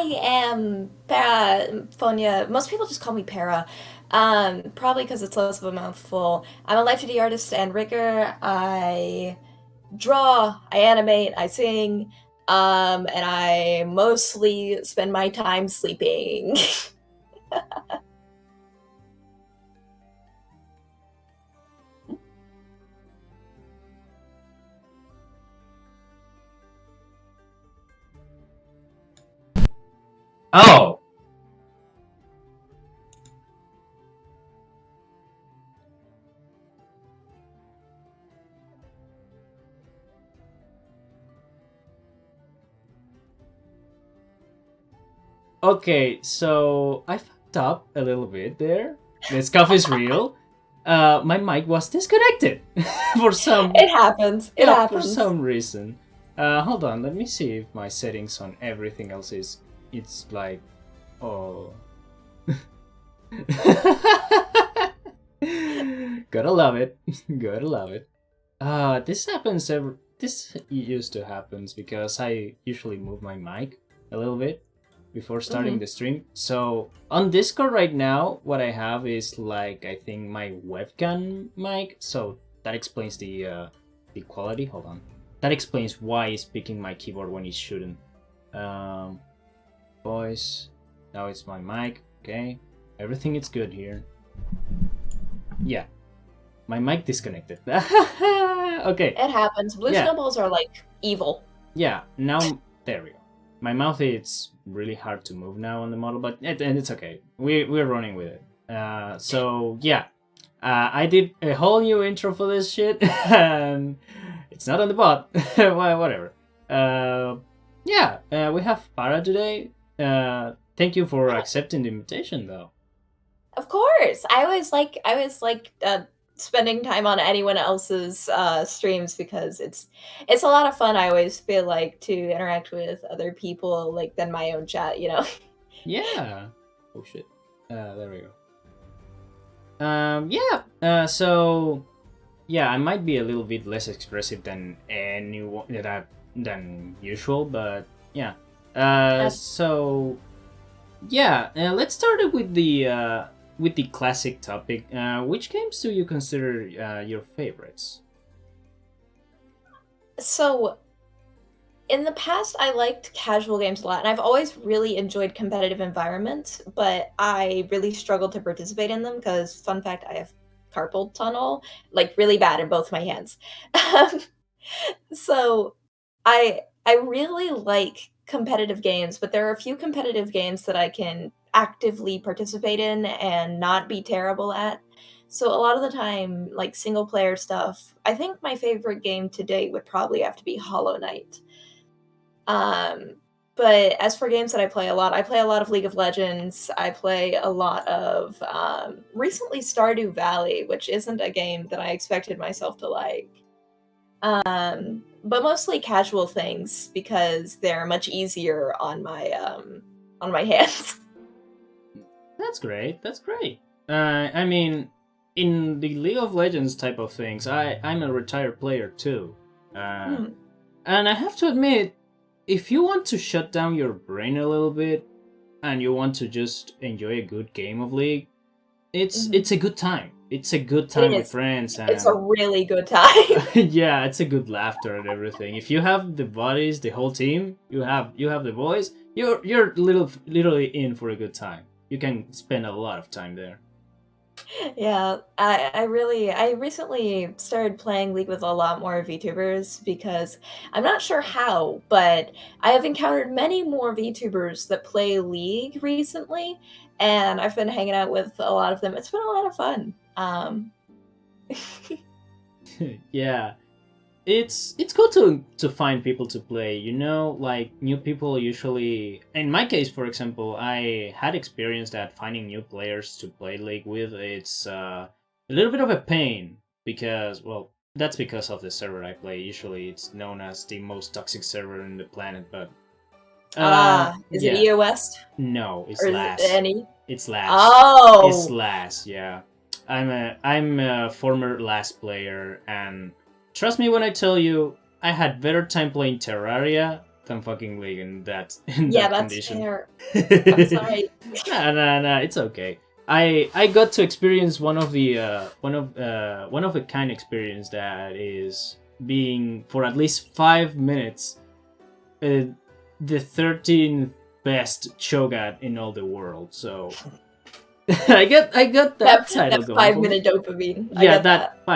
I am Parafonia. Most people just call me Para. Probably because it's less of a mouthful. I'm a live 2D artist and rigger. I draw, I animate, I sing, and I mostly spend my time sleeping. Oh! Okay, so I fucked up a little bit there. The scuff is real. My mic was disconnected for some It happens. It for happens. some reason. Hold on, let me see if my settings on everything else is it's like oh gotta love it. Gotta love it. This happens this used to happens because I usually move my mic a little bit before starting Mhm. the stream. So on Discord right now, what I have is like I think my webcam mic. So that explains the quality. Hold on. That explains why it's picking my keyboard when it shouldn't. Um, voice. Now it's my mic. Okay, everything is good here. Yeah, my mic disconnected. Okay. It happens. Blue Yeah. snowballs are like evil. Yeah. Now there we go. My mouth is really hard to move now on the model, but and it's okay. We're running with it. So yeah, I did a whole new intro for this shit, and it's not on the bot. Well, whatever. Yeah, we have Para today. Thank you for accepting the invitation, though. Of course. I always like spending time on anyone else's streams because it's a lot of fun. I always feel like to interact with other people like than my own chat, you know. Yeah. Oh shit. There we go. Yeah. So yeah, I might be a little bit less expressive than anyone than usual, but yeah. So yeah, let's start it with the classic topic. Which games do you consider your favorites? So in the past, I liked casual games a lot, and I've always really enjoyed competitive environments, but I really struggled to participate in them because, fun fact, I have carpal tunnel, like really bad in both my hands. So I really like competitive games, but there are a few competitive games that I can actively participate in and not be terrible at. So a lot of the time, like single player stuff, I think my favorite game to date would probably have to be Hollow Knight. Um, but as for games that I play a lot, I play a lot of League of Legends. I play a lot of recently Stardew Valley, which isn't a game that I expected myself to like. But mostly casual things because they're much easier on my hands. That's great. That's great. I mean, in the League of Legends type of things, I'm a retired player too, Hmm. and I have to admit, if you want to shut down your brain a little bit and you want to just enjoy a good game of League, Mhm. it's a good time. It's a good It time with is. friends It's a and really good time. yeah, it's a good laughter and everything. If you have the bodies, the whole team, you have the boys, you're literally in for a good time. You can spend a lot of time there. Yeah, I recently started playing League with a lot more VTubers because I'm not sure how, but I have encountered many more VTubers that play League recently, and I've been hanging out with a lot of them. It's been a lot of fun. Yeah, it's cool to find people to play. You know, like new people usually. In my case, for example, I had experience that finding new players to play League with. It's a little bit of a pain because, well, that's because of the server I play. Usually, it's known as the most toxic server in the planet. But Is it yeah, EO West no, or it's is it last. any? It's last. It's Oh, last. Yeah, I'm a former last player, and trust me when I tell you, I had better time playing Terraria than fucking League in that Yeah, that's condition. fair. I'm sorry. Nah, it's okay. I got to experience one of the kind experience that is being for at least 5 minutes the 13th best Cho'gath in all the world. So I got that title That going for me. 5-minute dopamine. I Yeah, get that.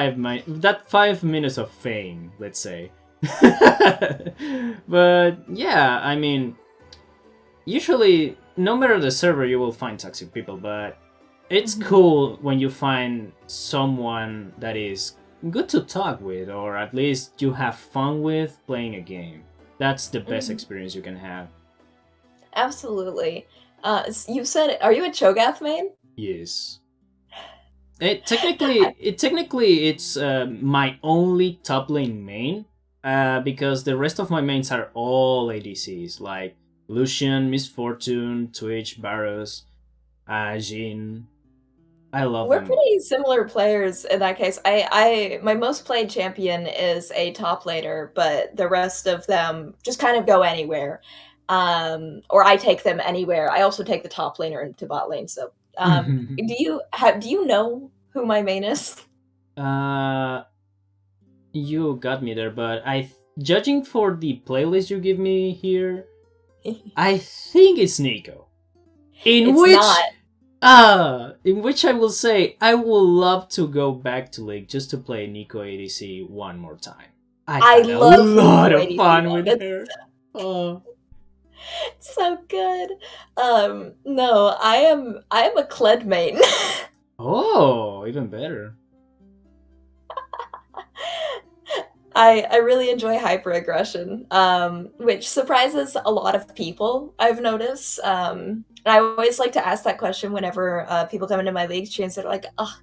that 5 minutes of fame, let's say. But yeah, I mean, usually, no matter the server, you will find toxic people, but it's cool when you find someone that is good to talk with, or at least you have fun with playing a game. That's the best experience you can have. Absolutely. You said, are you a Cho'gath main? Yes. It's my only top lane main, because the rest of my mains are all ADCs, like Lucian, Miss Fortune, Twitch, Varus, Jhin. I love We're them all. pretty similar players in that case. My most played champion is a top laner, but the rest of them just kind of go anywhere. Or I take them anywhere. I also take the top laner into bot lane. So, do you know who my main is? uh, you got me there, but judging for the playlist you give me here, I think it's Nico. In It's not. which in which I will say I would love to go back to League just to play Nico ADC one more time. I I had a love lot Nico of ADC fun though. with her. Oh. It's so good. No, I am a Kled main. Oh, even better. I really enjoy hyperaggression, which surprises a lot of people, I've noticed. And I always like to ask that question whenever people come into my league streams. They're like, oh,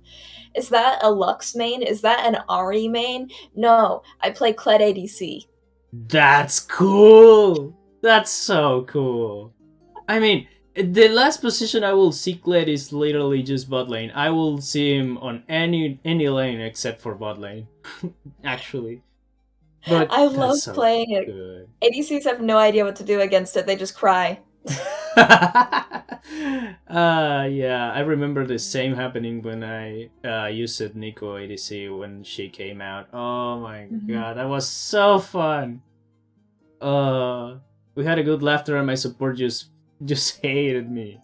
is that a Lux main? Is that an Ari main? No, I play Kled ADC. That's cool. That's so cool. I mean, the last position I will see Kled is literally just bot lane. I will see him on any lane except for bot lane. Actually. But I that's love so playing it. good. ADCs have no idea what to do against it, they just cry. Yeah, I remember the same happening when I used Nico ADC when she came out. Oh my god, that was so fun. We had a good laughter and my support just hated me.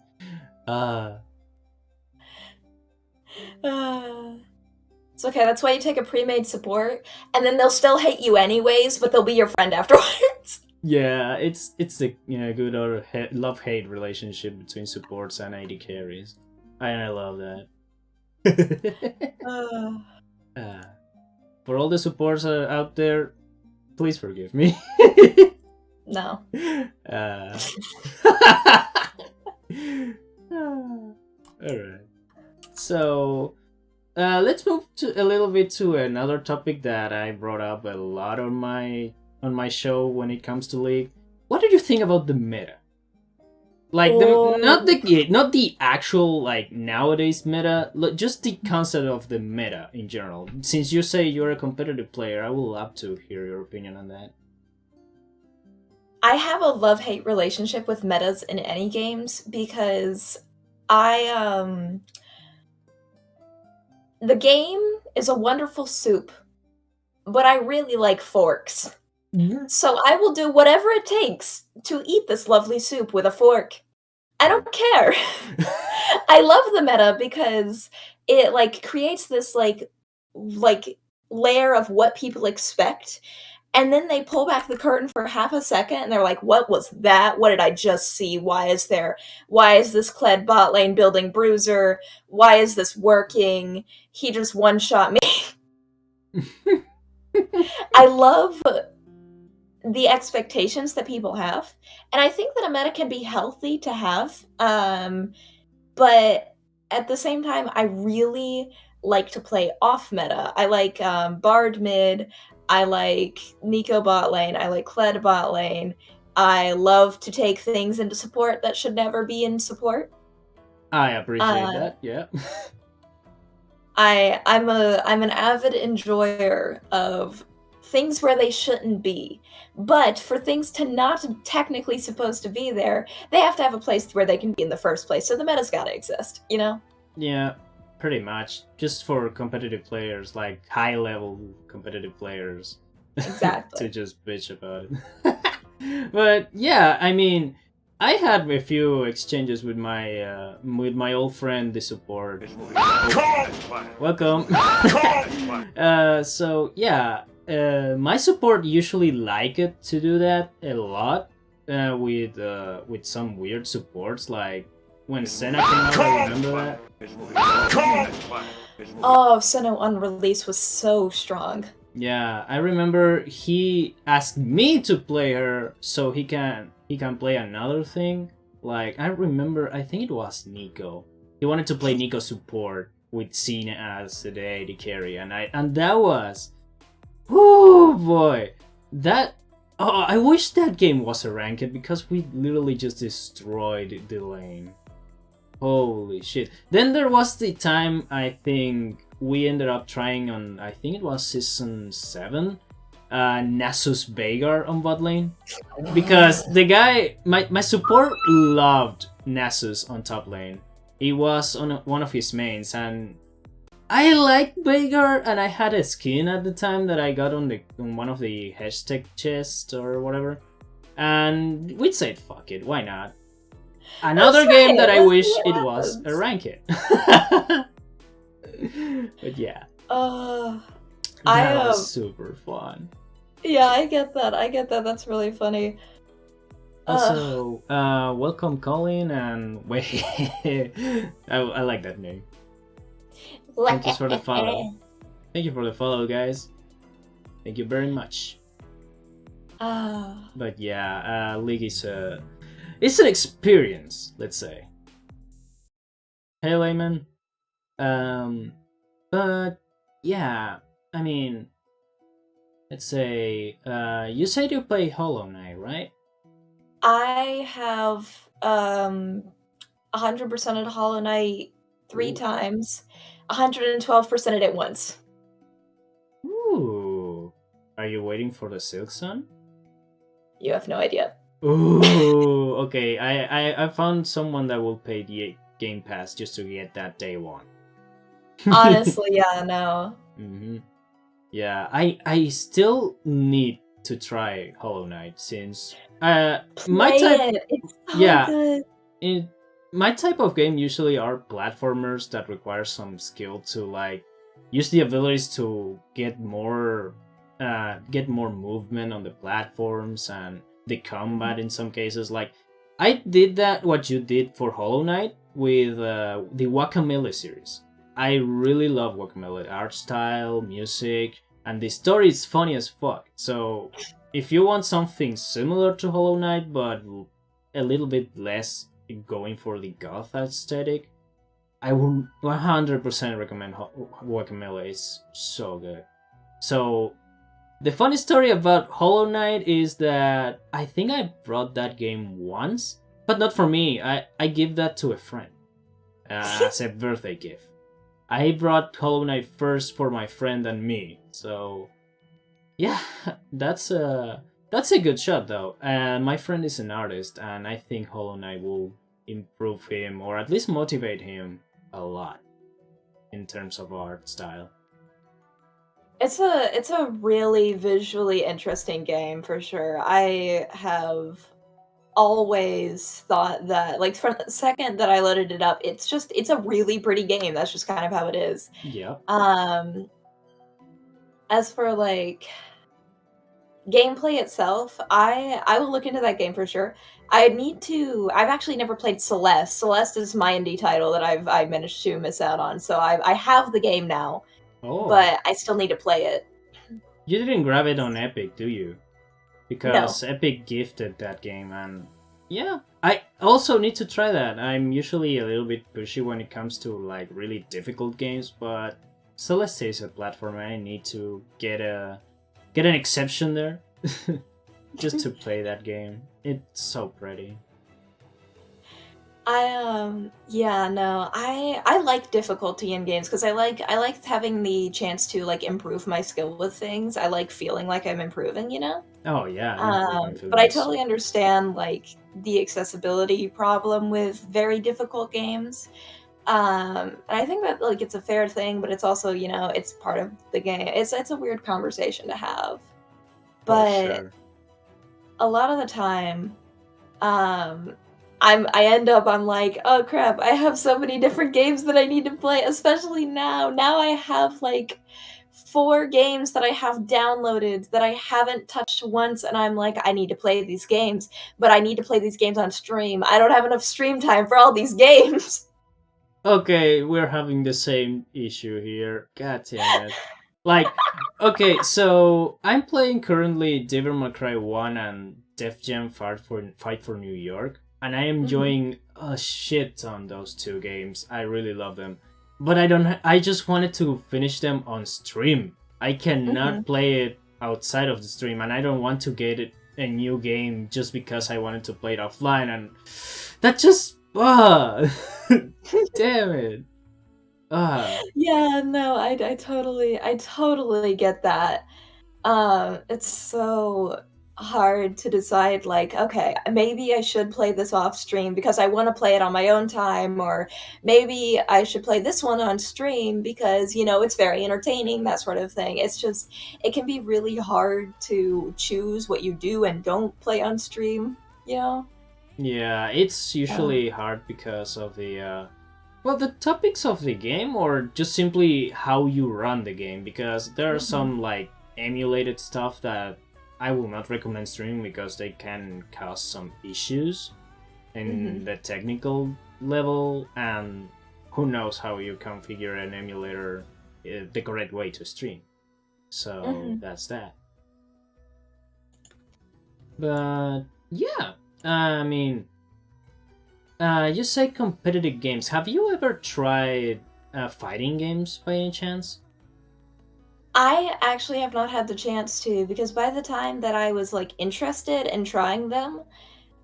It's okay, that's why you take a pre-made support, and then they'll still hate you anyways, but they'll be your friend afterwards. Yeah, it's a good or love-hate relationship between supports and AD carries. I love that. For all the supports out there, please forgive me. No. Alright. So, let's move to a little bit to another topic that I brought up a lot on my show when it comes to League. What did you think about the meta? Like not the actual like nowadays meta, just the concept of the meta in general. Since you say you're a competitive player, I would love to hear your opinion on that. I have a love-hate relationship with metas in any games because the game is a wonderful soup, but I really like forks. So I will do whatever it takes to eat this lovely soup with a fork. I don't care. I love the meta because it like creates this like layer of what people expect, and then they pull back the curtain for half a second and they're like, what was that? What did I just see? Why is this Kled bot lane building bruiser? Why is this working? He just one-shot me. I love the expectations that people have, and I think that a meta can be healthy to have, but at the same time, I really like to play off meta. I like Bard mid, I like Nico bot lane, I like Kled bot lane. I love to take things into support that should never be in support. I appreciate that. Yeah. I'm an avid enjoyer of things where they shouldn't be. But for things to not technically supposed to be there, they have to have a place where they can be in the first place. So the meta's gotta exist, you know? Yeah, pretty much. Just for competitive players, like high level competitive players, to Exactly. just bitch about it. But yeah, I mean, I had a few exchanges with my old friend, the support. Welcome. So yeah, my support usually like it to do that a lot. With some weird supports, like when Senna came out, I remember that. Oh, Senna on release was so strong. Yeah, I remember he asked me to play her so he can play another thing. Like I remember, I think it was Nico. He wanted to play Nico support with Cena as the AD carry, and that was, oh boy, that. Oh, I wish that game was a ranked because we literally just destroyed the lane. Holy shit. Then there was the time I think we ended up trying on, I think it was season 7, Nasus Veigar on bot lane. Because the guy, my support loved Nasus on top lane. He was on one of his mains, and I liked Veigar, and I had a skin at the time that I got on one of the hashtag chests or whatever. And we'd said, fuck it, why not? Another game that I Let's wish see it what was a happens. ranked. But yeah, I that was super fun. Yeah, I get that. I get that. That's really funny. Also, welcome Colin, and wait, I like that name. Thank you for the follow. Thank you for the follow, guys. Thank you very much. But yeah, League is it's an experience, let's say. Hey, Layman. But yeah, I mean, let's say, you said you play Hollow Knight, right? I have 100% of Hollow Knight 3 Ooh. times, 112% it once. Ooh. Are you waiting for the Silk Sun? You have no idea. Ooh. Okay, I found someone that will pay the Game Pass just to get that day one. Honestly, yeah, no. Mm-hmm. Yeah, I still need to try Hollow Knight since my Play type, it. It's so yeah, good. in my type of game usually are platformers that require some skill to like use the abilities to get more movement on the platforms and the combat in some cases. Like I did that what you did for Hollow Knight with the Guacamelee series. I really love Guacamelee art style, music, and the story is funny as fuck. So if you want something similar to Hollow Knight but a little bit less going for the goth aesthetic, I would 100% recommend Guacamelee. It's so good. So the funny story about Hollow Knight is that I think I brought that game once, but not for me. I give that to a friend as a birthday gift. I brought Hollow Knight first for my friend and me. So yeah, that's a good shot though. And my friend is an artist, and I think Hollow Knight will improve him or at least motivate him a lot in terms of art style. It's a really visually interesting game for sure. I have always thought that, like, from the second that I loaded it up, it's a really pretty game. That's just kind of how it is. Yeah. Um, as for like gameplay itself, I will look into that game for sure. I've actually never played Celeste. Celeste is my indie title that I managed to miss out on. So I have the game now, Oh, but I still need to play it. you didn't grab it on Epic, do you? No. Because Epic gifted that game, and yeah, I also need to try that. I'm usually a little bit pushy when it comes to like really difficult games, but Celeste is a platform I need to get an exception there just to play that game. It's so pretty. Yeah, no, I like difficulty in games because I like having the chance to like improve my skill with things. I like feeling like I'm improving, you know? Oh yeah, improving But feeling I is so totally understand like the accessibility problem with very difficult games. And I think that like it's a fair thing, but it's also, it's part of the game. It's a weird conversation to have. for But sure. a lot of the time, um, I'm like, "Oh crap, I have so many different games that I need to play, especially now." Now I have like 4 games that I have downloaded that I haven't touched once, and I'm like, "I need to play these games, but I need to play these games on stream. I don't have enough stream time for all these games." Okay, we're having the same issue here. God damn it. Like, okay, so I'm playing currently Devil May Cry 1 and Def Jam Fight for New York, and I am Mhm, enjoying a shit ton those two games. I really love them. But I don't I just wanted to finish them on stream. I cannot mhm. play it outside of the stream, and I don't want to get a new game just because I wanted to play it offline, and that just damn it. Ah, Yeah, no, I totally get that. It's so hard to decide, like, okay, maybe I should play this off stream because I want to play it on my own time, or maybe I should play this one on stream because, it's very entertaining, that sort of thing. It's just, it can be really hard to choose what you do and don't play on stream, you know? yeah, it's Uh, usually hard because of the topics of the game, or just simply how you run the game, because there are mhm, some like emulated stuff that I will not recommend streaming because they can cause some issues in mhm, the technical level, and who knows how you configure an emulator the correct way to stream. So mhm. that's that. But yeah, I mean, you say competitive games. Have you ever tried fighting games by any chance? I actually have not had the chance to because by the time that I was, like, interested in trying them,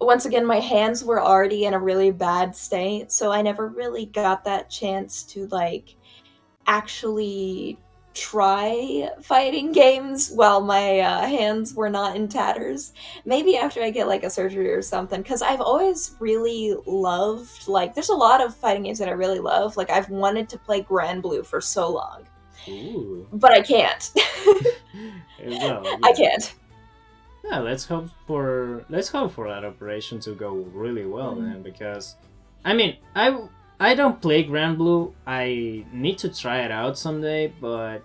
once again, my hands were already in a really bad state, so I never really got that chance to, like, actually try fighting games while my, hands were not in tatters. Maybe after I get, like, a surgery or something, because 'cause I've always really loved, like, there's a lot of fighting games that I really love, like, I've wanted to play Grand Blue for so long, Ooh. but I can't. Well, I yeah. can't. Yeah, let's hope for that operation to go really well Mm, then, because I mean, I don't play Grand Blue. I need to try it out someday, but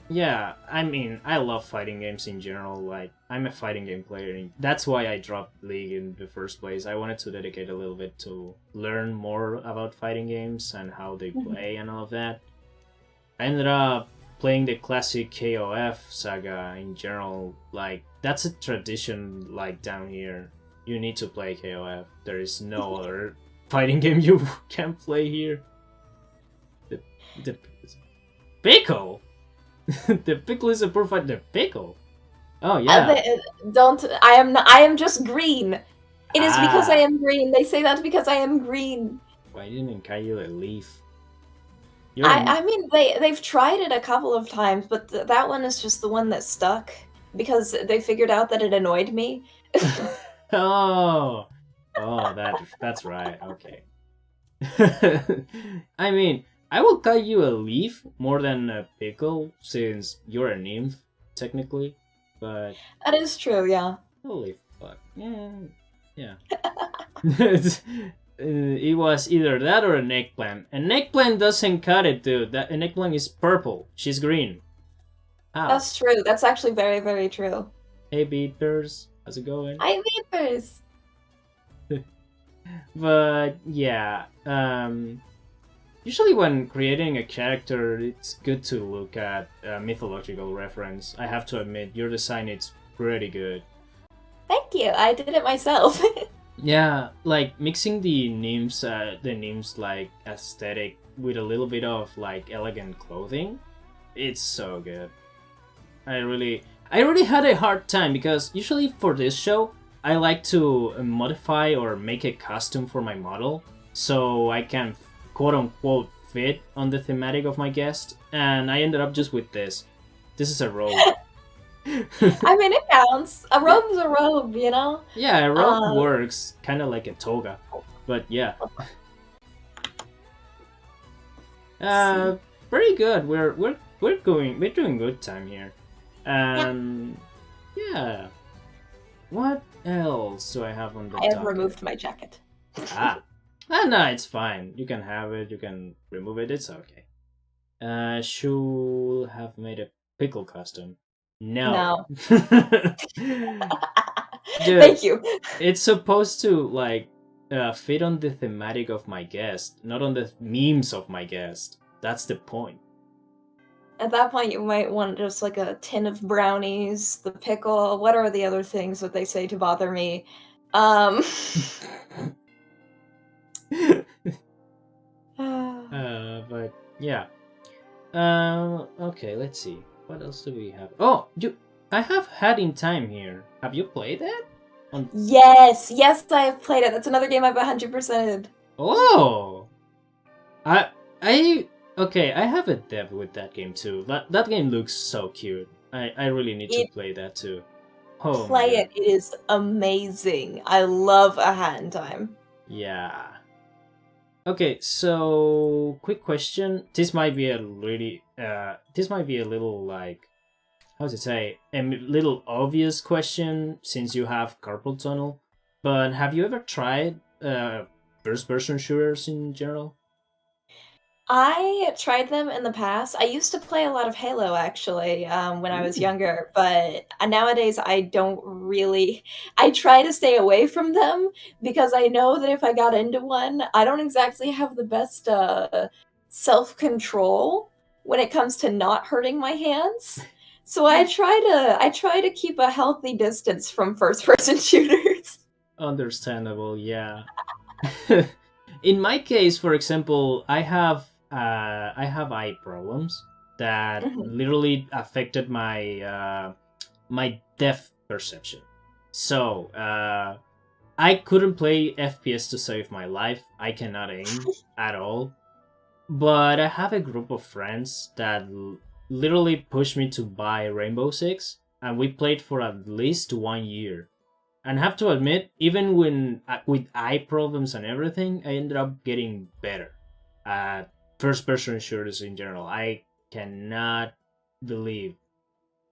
yeah, I mean, I love fighting games in general. Like, I'm a fighting game player. That's why I dropped League in the first place. I wanted to dedicate a little bit to learn more about fighting games and how they mhm. play and all of that. I ended up playing the classic KOF saga in general. Like, that's a tradition, like, down here. You need to play KOF. There is no other fighting game you can play here. The, the Pickle! The Pickle is a perfect. The Pickle! Oh, yeah. The don't I am just green. It is because I Ah! am green. They say that's because I am green. Why didn't Caillou a leaf? You're I an. I mean, they've tried it a couple of times, but that one is just the one that stuck because they figured out that it annoyed me. Oh! Oh, that's right. Okay. I mean, I will call you a leaf more than a pickle since you're a nymph, technically. But That is true, yeah. holy fuck. Yeah. It was either that or an eggplant. An eggplant doesn't cut it, dude. An eggplant is purple. She's green. How? That's true. That's actually very, very true. Hey, beaters. How's it going? I vapors. But yeah, usually when creating a character, it's good to look at a mythological reference. I have to admit, your design is pretty good. Thank you. I did it myself. Yeah, like mixing the nymphs like aesthetic with a little bit of like elegant clothing, it's so good. I really had a hard time because usually for this show, I like to modify or make a costume for my model, so I can quote unquote fit on the thematic of my guest, and I ended up just with this. This is a robe. I mean, it counts. A Yeah, robe's a robe, you know? yeah, a robe Um, works kind of like a toga, but yeah, let's see. uh, pretty good. We're doing good time here, Yeah, and yeah. What else do I have on the I have docket? removed my jacket. Ah, no, it's fine. You can have it. You can remove it. It's okay. Should have made a pickle costume. No. No. Dude, Thank you. it's supposed to like fit on the thematic of my guest, not on the memes of my guest. That's the point. At that point, you might want just like a tin of brownies, the pickle. What are the other things that they say to bother me? Um, But yeah. Okay, let's see. What else do we have? Oh, I have had in time here. Have you played it? On yes, yes, I have played it. That's another game I've 100%ed. Oh, I I okay. I have a dev with that game too. That game looks so cute. I really need to It play that too. Oh my play god. it. It is amazing. I love a hat in time. Yeah. Okay, so quick question. This might be a really this might be a little like how to say little obvious question since you have carpal tunnel, but have you ever tried first person shooters in general? I tried them in the past. I used to play a lot of Halo actually, when I was Ooh. younger, but nowadays I don't really. I try to stay away from them because I know that if I got into one, I don't exactly have the best self-control when it comes to not hurting my hands. So I try to keep a healthy distance from first-person shooters. Understandable, yeah. In my case, for example, I have eye problems that Mhm. literally affected my depth perception. So I couldn't play FPS to save my life. I cannot aim at all. But I have a group of friends that literally pushed me to buy Rainbow Six, and we played for at least 1 year. And have to admit, even when with eye problems and everything, I ended up getting better at first-person shooters in general. I cannot believe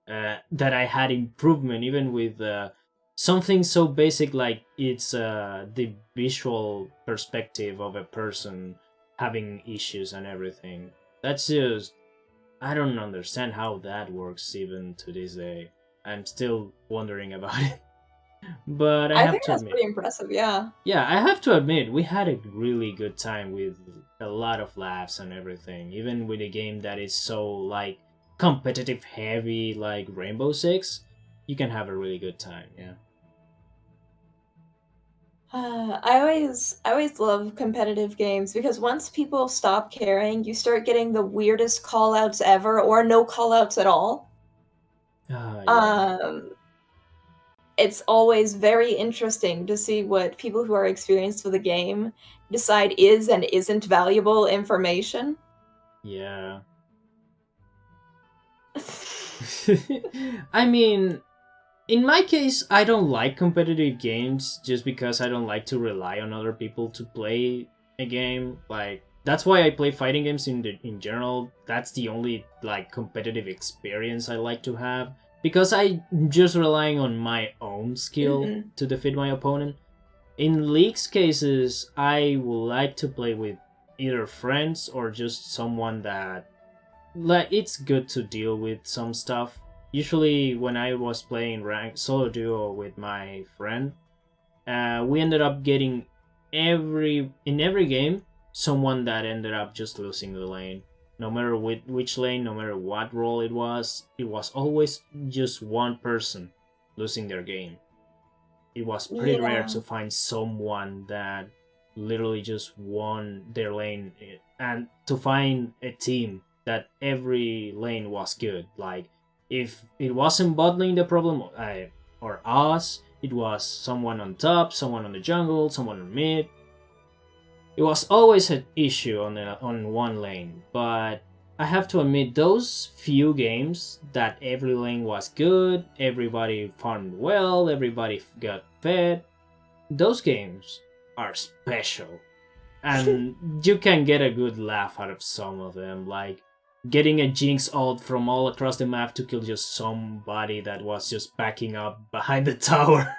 that I had improvement, even with something so basic like it's the visual perspective of a person having issues and everything. That's just I don't understand how that works even to this day. I'm still wondering about it. But I I have think to that's admit, pretty impressive, yeah. yeah, I have to admit, we had a really good time with a lot of laughs and everything. Even with a game that is so like competitive heavy, like Rainbow Six, you can have a really good time. Yeah. I always love competitive games because once people stop caring, you start getting the weirdest callouts ever, or no callouts at all. Ah, yeah. Um, it's always very interesting to see what people who are experienced with a game decide is and isn't valuable information. Yeah. I mean, in my case, I don't like competitive games just because I don't like to rely on other people to play a game. Like that's why I play fighting games in general. That's the only like competitive experience I like to have because I'm just relying on my own skill Mhm. to defeat my opponent. In leagues cases, I would like to play with either friends or just someone that like it's good to deal with some stuff. Usually, when I was playing rank solo duo with my friend, we ended up getting every game someone that ended up just losing the lane. No matter which lane, no matter what role it was always just one person losing their game. It was pretty rare Yeah. to find someone that literally just won their lane and to find a team that every lane was good. Like if it wasn't bot lane the problem or us, it was someone on top, someone on the jungle, someone on mid. It was always an issue on one lane, but I have to admit those few games that every lane was good, everybody farmed well, everybody got fed. Those games are special, and you can get a good laugh out of some of them, like getting a Jinx ult from all across the map to kill just somebody that was just backing up behind the tower.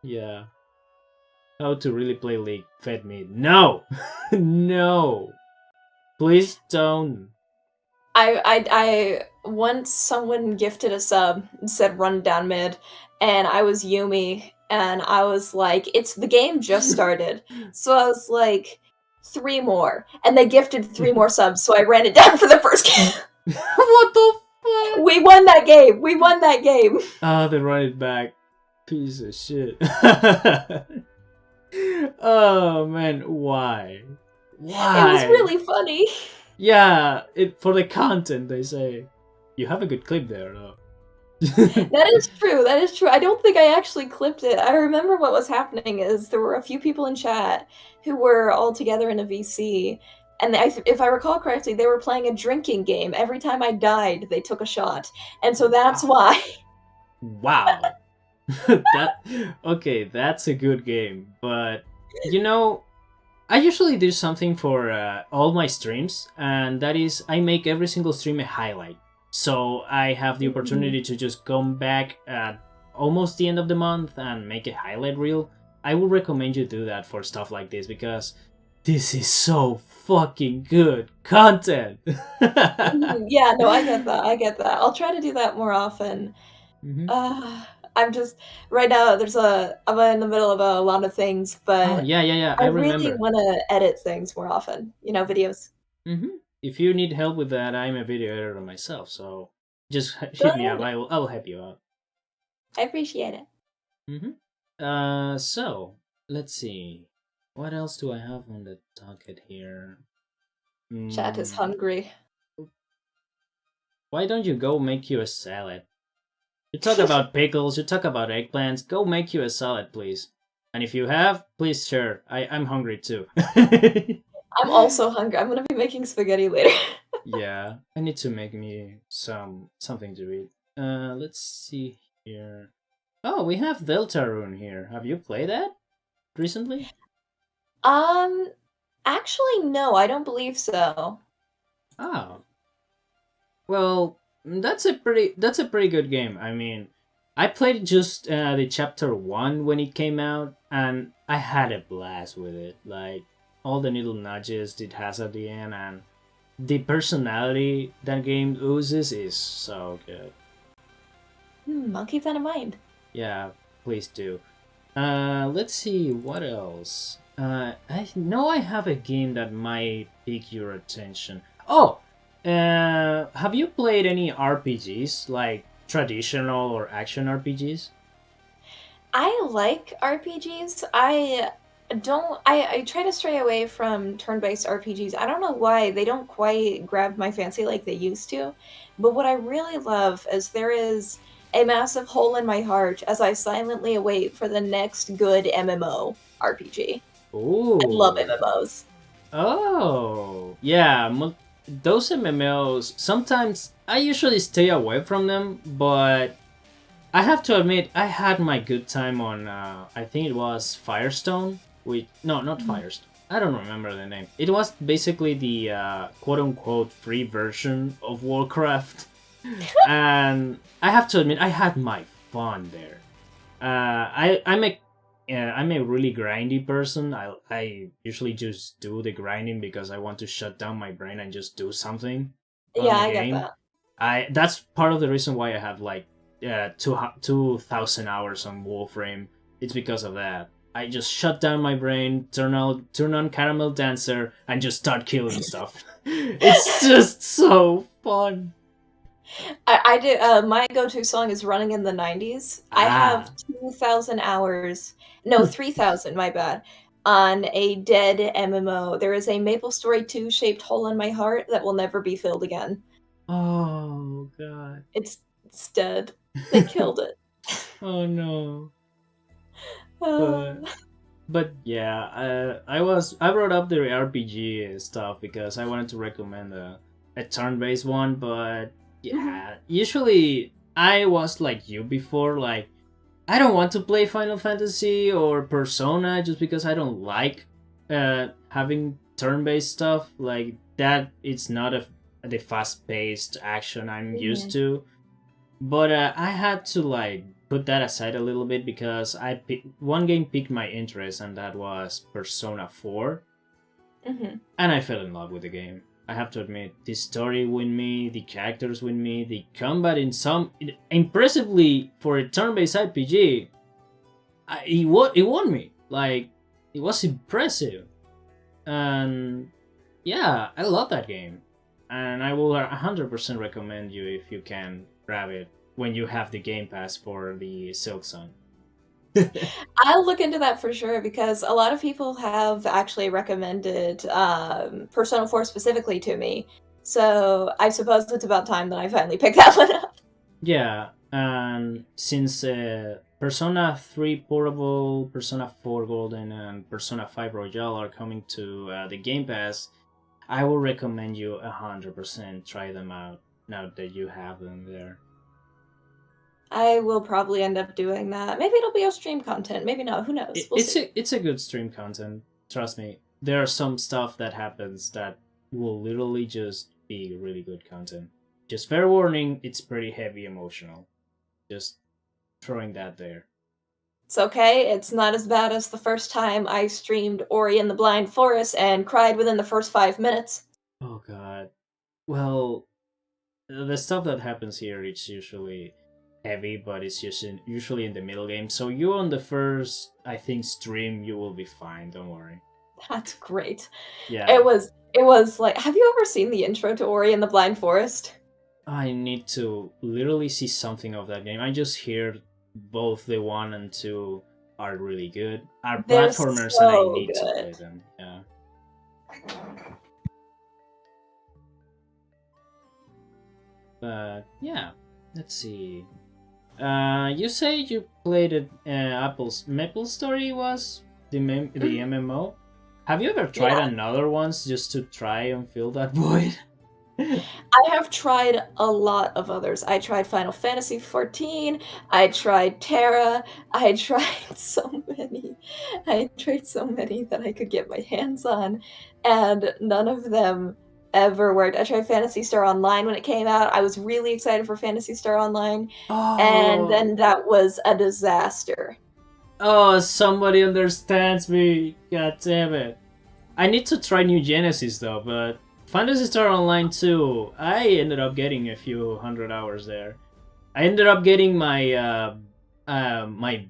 Yeah. How to really play League fed me. No! No! Please don't. I once someone gifted a sub and said run down mid, and I was Yumi, and I was like, it's the game just started. So I was like, 3 more. And they gifted 3 more subs, so I ran it down for the first game. What the fuck? We won that game! We won that game! Oh, they run it back. Piece of shit. Oh man, why? Why? It was really funny. Yeah, for the content they say. You have a good clip there though. That is true. That is true. I don't think I actually clipped it. I remember what was happening is there were a few people in chat who were all together in a VC, and if I recall correctly, they were playing a drinking game. Every time I died, they took a shot, and so that's why. Wow. Okay, that's a good game, but you know, I usually do something for all my streams, and that is I make every single stream a highlight. So I have the opportunity to just come back at almost the end of the month and make a highlight reel. I would recommend you do that for stuff like this because this is so fucking good content. Yeah, no, I get that. I get that. I'll try to do that more often. Mm-hmm. I'm just right now. I'm in the middle of a lot of things, Oh but yeah. I I really remember. want to edit things more often. Videos. Mm-hmm. If you need help with that, I'm a video editor myself, so just hit me up. Good. I'll help you out. I appreciate it. So let's see. What else do I have on the docket here? Chat is Mm, hungry. why don't you go make you a salad? You talk about pickles, you talk about eggplants. Go make you a salad, please. And if you have, please share. I'm hungry too. I'm also hungry. I'm gonna be making spaghetti later. Yeah, I need to make me something to eat. Let's see here. Oh, we have Rune here. Have you played that recently? um, actually, no, I don't believe so. Oh, well, that's a pretty good game. I mean, I played just the chapter 1 when it came out, and I had a blast with it. Like all the little nudges it has at the end, and the personality that game oozes is so good. I'll keep that in mind. Yeah, please do. Let's see what else. I know I have a game that might pique your attention. Oh, have you played any RPGs like traditional or action RPGs? I like RPGs. I try to stray away from turn-based RPGs. I don't know why they don't quite grab my fancy like they used to. But what I really love is there is a massive hole in my heart as I silently await for the next good MMO RPG. I love Ooh. MMOs. Oh, yeah. Those MMOs, sometimes I usually stay away from them, but I have to admit, I had my good time on, I think it was Firestone. No, not Firestone. I don't remember the name. It was basically the quote unquote free version of Warcraft. And I have to admit, I had my fun there. I'm a really grindy person. I usually just do the grinding because I want to shut down my brain and just do something on Yeah, the I get game. that. That's part of the reason why I have like 2,000 hours on Warframe. It's because of that. I just shut down my brain, turn on Caramel Dancer, and just start killing stuff. It's just so fun. I do. My go-to song is "Running in the '90s." I have Ah. 2,000 hours, no, 3,000. My bad. On a dead MMO, there is a MapleStory 2 shaped hole in my heart that will never be filled again. Oh god. It's dead. They killed it. Oh no. But Uh, But yeah, I brought up the RPG stuff because I wanted to recommend a turn-based one, but Mhm. yeah, usually I was like you before, like I don't want to play Final Fantasy or Persona just because I don't like having turn-based stuff like that. It's not the fast-paced action I'm used Mhm. to. But I had to like put that aside a little bit because one game piqued my interest, and that was Persona 4, Mhm. and I fell in love with the game. I have to admit, the story win me, the characters win me, the combat impressively for a turn-based RPG. It won me. Like it was impressive, and yeah, I love that game, and I will 100% recommend you if you can grab it when you have the Game Pass for the Silk Sun. I'll look into that for sure because a lot of people have actually recommended Persona 4 specifically to me. So I suppose it's about time that I finally pick that one up. Yeah, and since Persona 3 Portable, Persona 4 Golden, and Persona 5 Royal are coming to the Game Pass, I will recommend you 100% try them out now that you have them there. I will probably end up doing that. Maybe it'll be our stream content. Maybe not. Who knows? We'll see. It's a good stream content. Trust me. There are some stuff that happens that will literally just be really good content. Just fair warning, it's pretty heavy emotional. Just throwing that there. It's okay. It's not as bad as the first time I streamed Ori and the Blind Forest and cried within the first 5 minutes. Oh god. Well, the stuff that happens here it's usually heavy, but it's usually in the middle game. So you on the first, I think, stream, you will be fine. Don't worry. That's great. Yeah, It was like, have you ever seen the intro to Ori and the Blind Forest? I need to literally see something of that game. I just hear both the one and two are really good. Are They're platformers, and I so need to play good. them. Yeah, but yeah, let's see. You say you played it. Apple's Maple Story was the Mhm. MMO. Have you ever tried Yeah. another ones just to try and fill that void? I have tried a lot of others. I tried Final Fantasy 14, I tried Terra, I tried so many. I tried so many that I could get my hands on, and none of them ever worked. I tried Phantasy Star Online when it came out. I was really excited for Phantasy Star Online, and Oh, then that was a disaster. oh, somebody understands me. God damn it. I need to try New Genesis though, but Fantasy Star Online 2, I ended up getting a few hundred hours there. I ended up getting my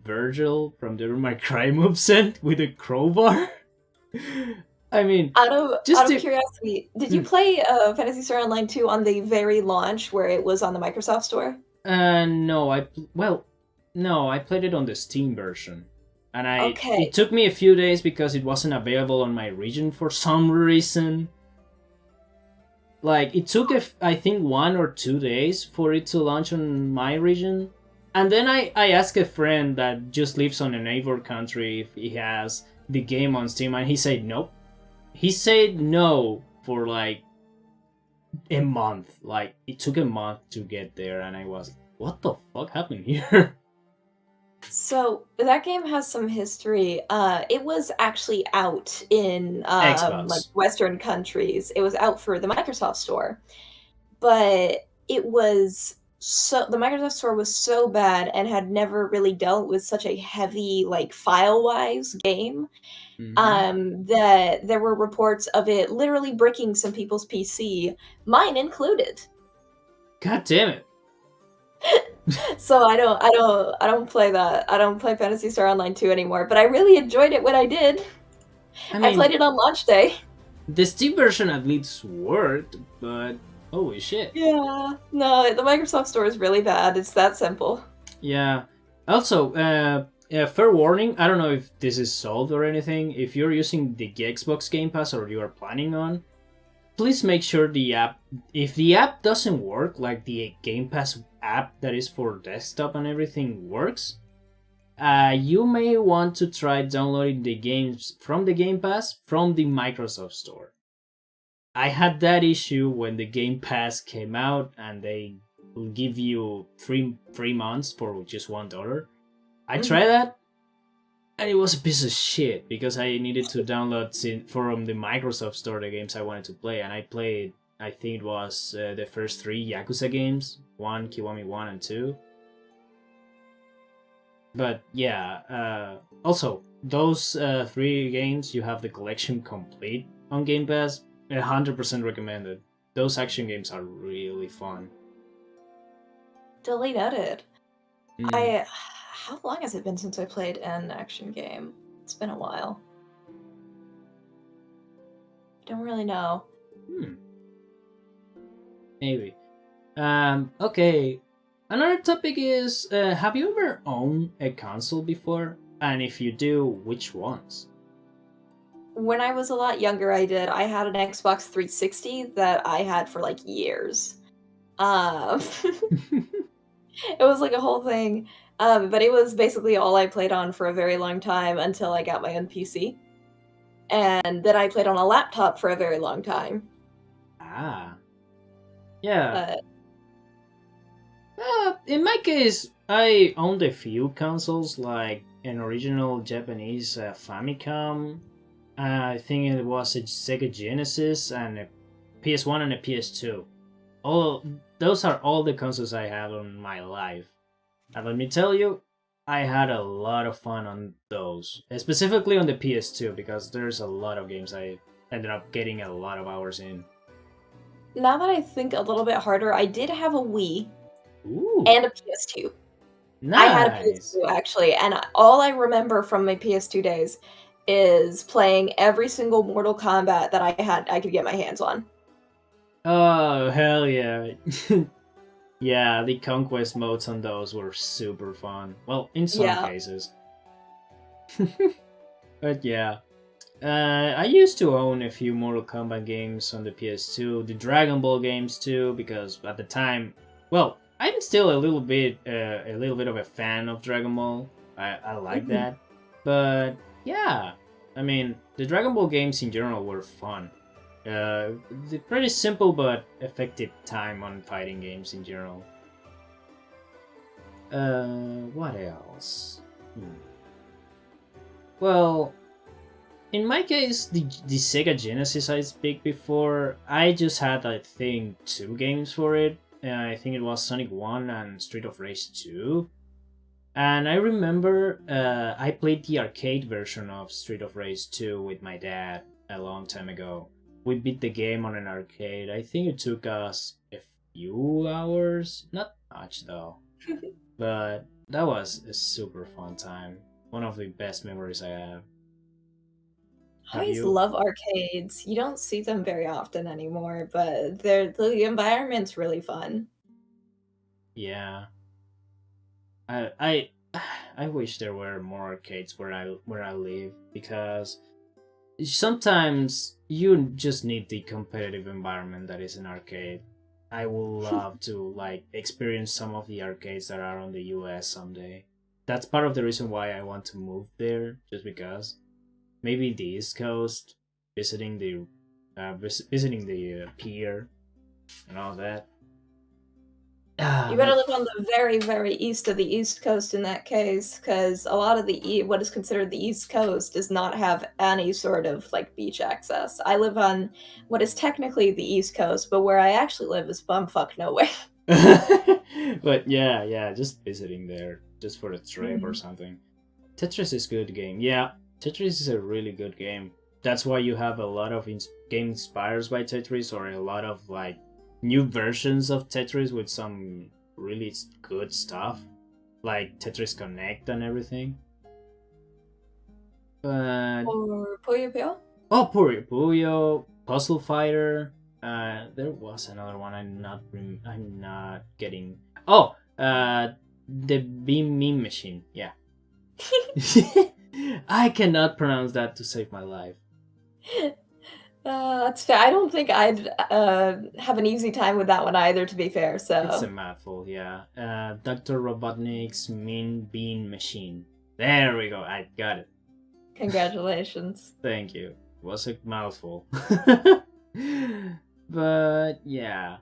Virgil from the My Cry moveset with a crowbar. I mean, Out just of to, curiosity, did you hmm, play, Phantasy Star Online 2 on the very launch where it was on the Microsoft Store? no, well, no, I played it on the Steam version, and it Okay. took me a few days because it wasn't available on my region for some reason. Like it took I think 1 or 2 days for it to launch on my region, and then I asked a friend that just lives on a neighbor country if he has the game on Steam, and he said nope. He said no for like a month. Like it took a month to get there, and I was, what the fuck happened here? So that game has some history. It was actually out in like Xbox. Western countries. It was out for the Microsoft Store, but it was so the Microsoft Store was so bad and had never really dealt with such a heavy like file-wise game Mm-hmm. that there were reports of it literally bricking some people's PC, mine included. God damn it. So I don't play that. I don't play Phantasy Star Online 2 anymore, but I really enjoyed it when I did. I I played mean, it on launch day. the Steam version at least worked, but holy shit. Yeah. No, the Microsoft Store is really bad. It's that simple. Yeah. Also, fair warning. I don't know if this is solved or anything. If you're using the Xbox Game Pass or you are planning on, please make sure the app. If the app doesn't work, like the Game Pass app that is for desktop and everything works, you may want to try downloading the games from the Game Pass from the Microsoft Store. I had that issue when the Game Pass came out and they will give you three months for just $1. I tried that and it was a piece of shit because I needed to download from the Microsoft Store the games I wanted to play, and I played. I think it was the first 3 Yakuza games, 1, Kiwami 1 and 2. But yeah, also those 3 games, you have the collection complete on Game Pass. 100% recommended. Those action games are really fun. Delete edit. Mm. How long has it been since I played an action game? It's been a while. Don't really know. Maybe. Okay. Another topic is, have you ever owned a console before? And if you do, which ones? When I was a lot younger, I did. I had an Xbox 360 that I had for like years. It was like a whole thing. But it was basically all I played on for a very long time until I got my own PC. And then I played on a laptop for a very long time. Ah. Yeah. But In my case, I owned a few consoles, like an original Japanese Famicom. I think it was a Sega Genesis and a PS1 and a PS2. All those are all the consoles I had on my life. And let me tell you, I had a lot of fun on those, specifically on the PS2, because there's a lot of games I ended up getting a lot of hours in. now that I think a little bit harder, I did have a Wii Ooh, and a PS2. I had a nice. PS2 actually, and all I remember from my PS2 days is playing every single Mortal Kombat that I could get my hands on. Oh, hell yeah. Yeah, the conquest modes on those were super fun. Well, in some Yeah. cases. But yeah. I used to own a few Mortal Kombat games on the PS2, the Dragon Ball games too, because at the time, well, I'm still a little bit of a fan of Dragon Ball. I like Mhm. that, but yeah, I mean, the Dragon Ball games in general were fun. The pretty simple but effective time on fighting games in general. What else? Well, in my case, the Sega Genesis I speak before, I just had, I think, 2 games for it. I think it was Sonic 1 and Street of Rage 2. And I remember I played the arcade version of Street of Rage 2 with my dad a long time ago. We beat the game on an arcade. I think it took us a few hours. Not much though. But that was a super fun time. One of the best memories I have. I Have always you? love arcades. You don't see them very often anymore, but the environment's really fun. Yeah. I I wish there were more arcades where I live, because sometimes you just need the competitive environment that is an arcade. I would love to like experience some of the arcades that are on the US someday. That's part of the reason why I want to move there, just because maybe the East Coast, visiting the visiting the pier and all that. You better But live on the very, very east of the East Coast in that case, because a lot of what is considered the East Coast does not have any sort of like beach access. I live on what is technically the East Coast, but where I actually live is bumfuck nowhere. but yeah, just visiting there just for a trip or Mhm. something. Tetris is a good game. Yeah, Tetris is a really good game. That's why you have a lot of game inspired by Tetris, or a lot of like new versions of Tetris with some really good stuff, like Tetris Connect and everything. But Or Puyo Puyo? oh, Puyo Puyo, Puzzle Fighter. There was another one. I'm not getting. Oh, the Beam Meme Machine. Yeah. I cannot pronounce that to save my life. That's fair. I don't think I'd have an easy time with that one either, to be fair. It's a So, mouthful, yeah. Dr. Robotnik's Mean Bean Machine. There we go. I got it. Congratulations. Thank you. It was a mouthful. But yeah.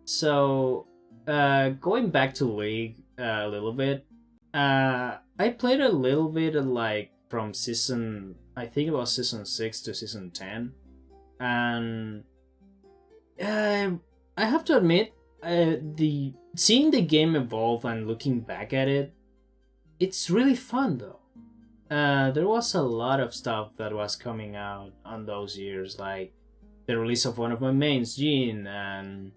So, going back to League a little bit, I played a little bit of, like, from season, I think it was season 6 to season 10. And I have to admit, the seeing the game evolve and looking back at it, it's really fun though. There was a lot of stuff that was coming out on those years, like the release of one of my mains, Jean, and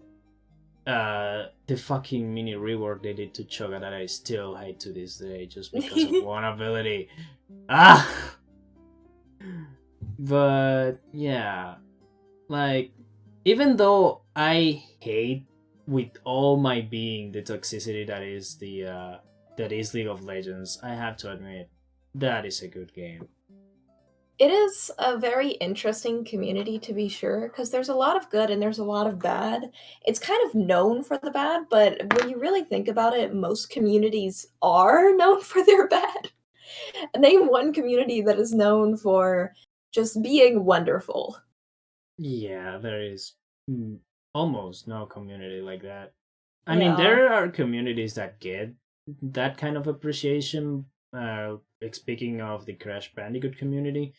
the fucking mini rework they did to Cho'gath that I still hate to this day just because of one ability. Ah! But yeah, like, even though I hate with all my being the toxicity that is League of Legends, I have to admit that is a good game. It is a very interesting community, to be sure, because there's a lot of good and there's a lot of bad. It's kind of known for the bad, but when you really think about it, most communities are known for their bad. Name one community that is known for just being wonderful. Yeah, there is almost no community like that. I mean, Yeah. there are communities that get that kind of appreciation. Like, speaking of the Crash Bandicoot community,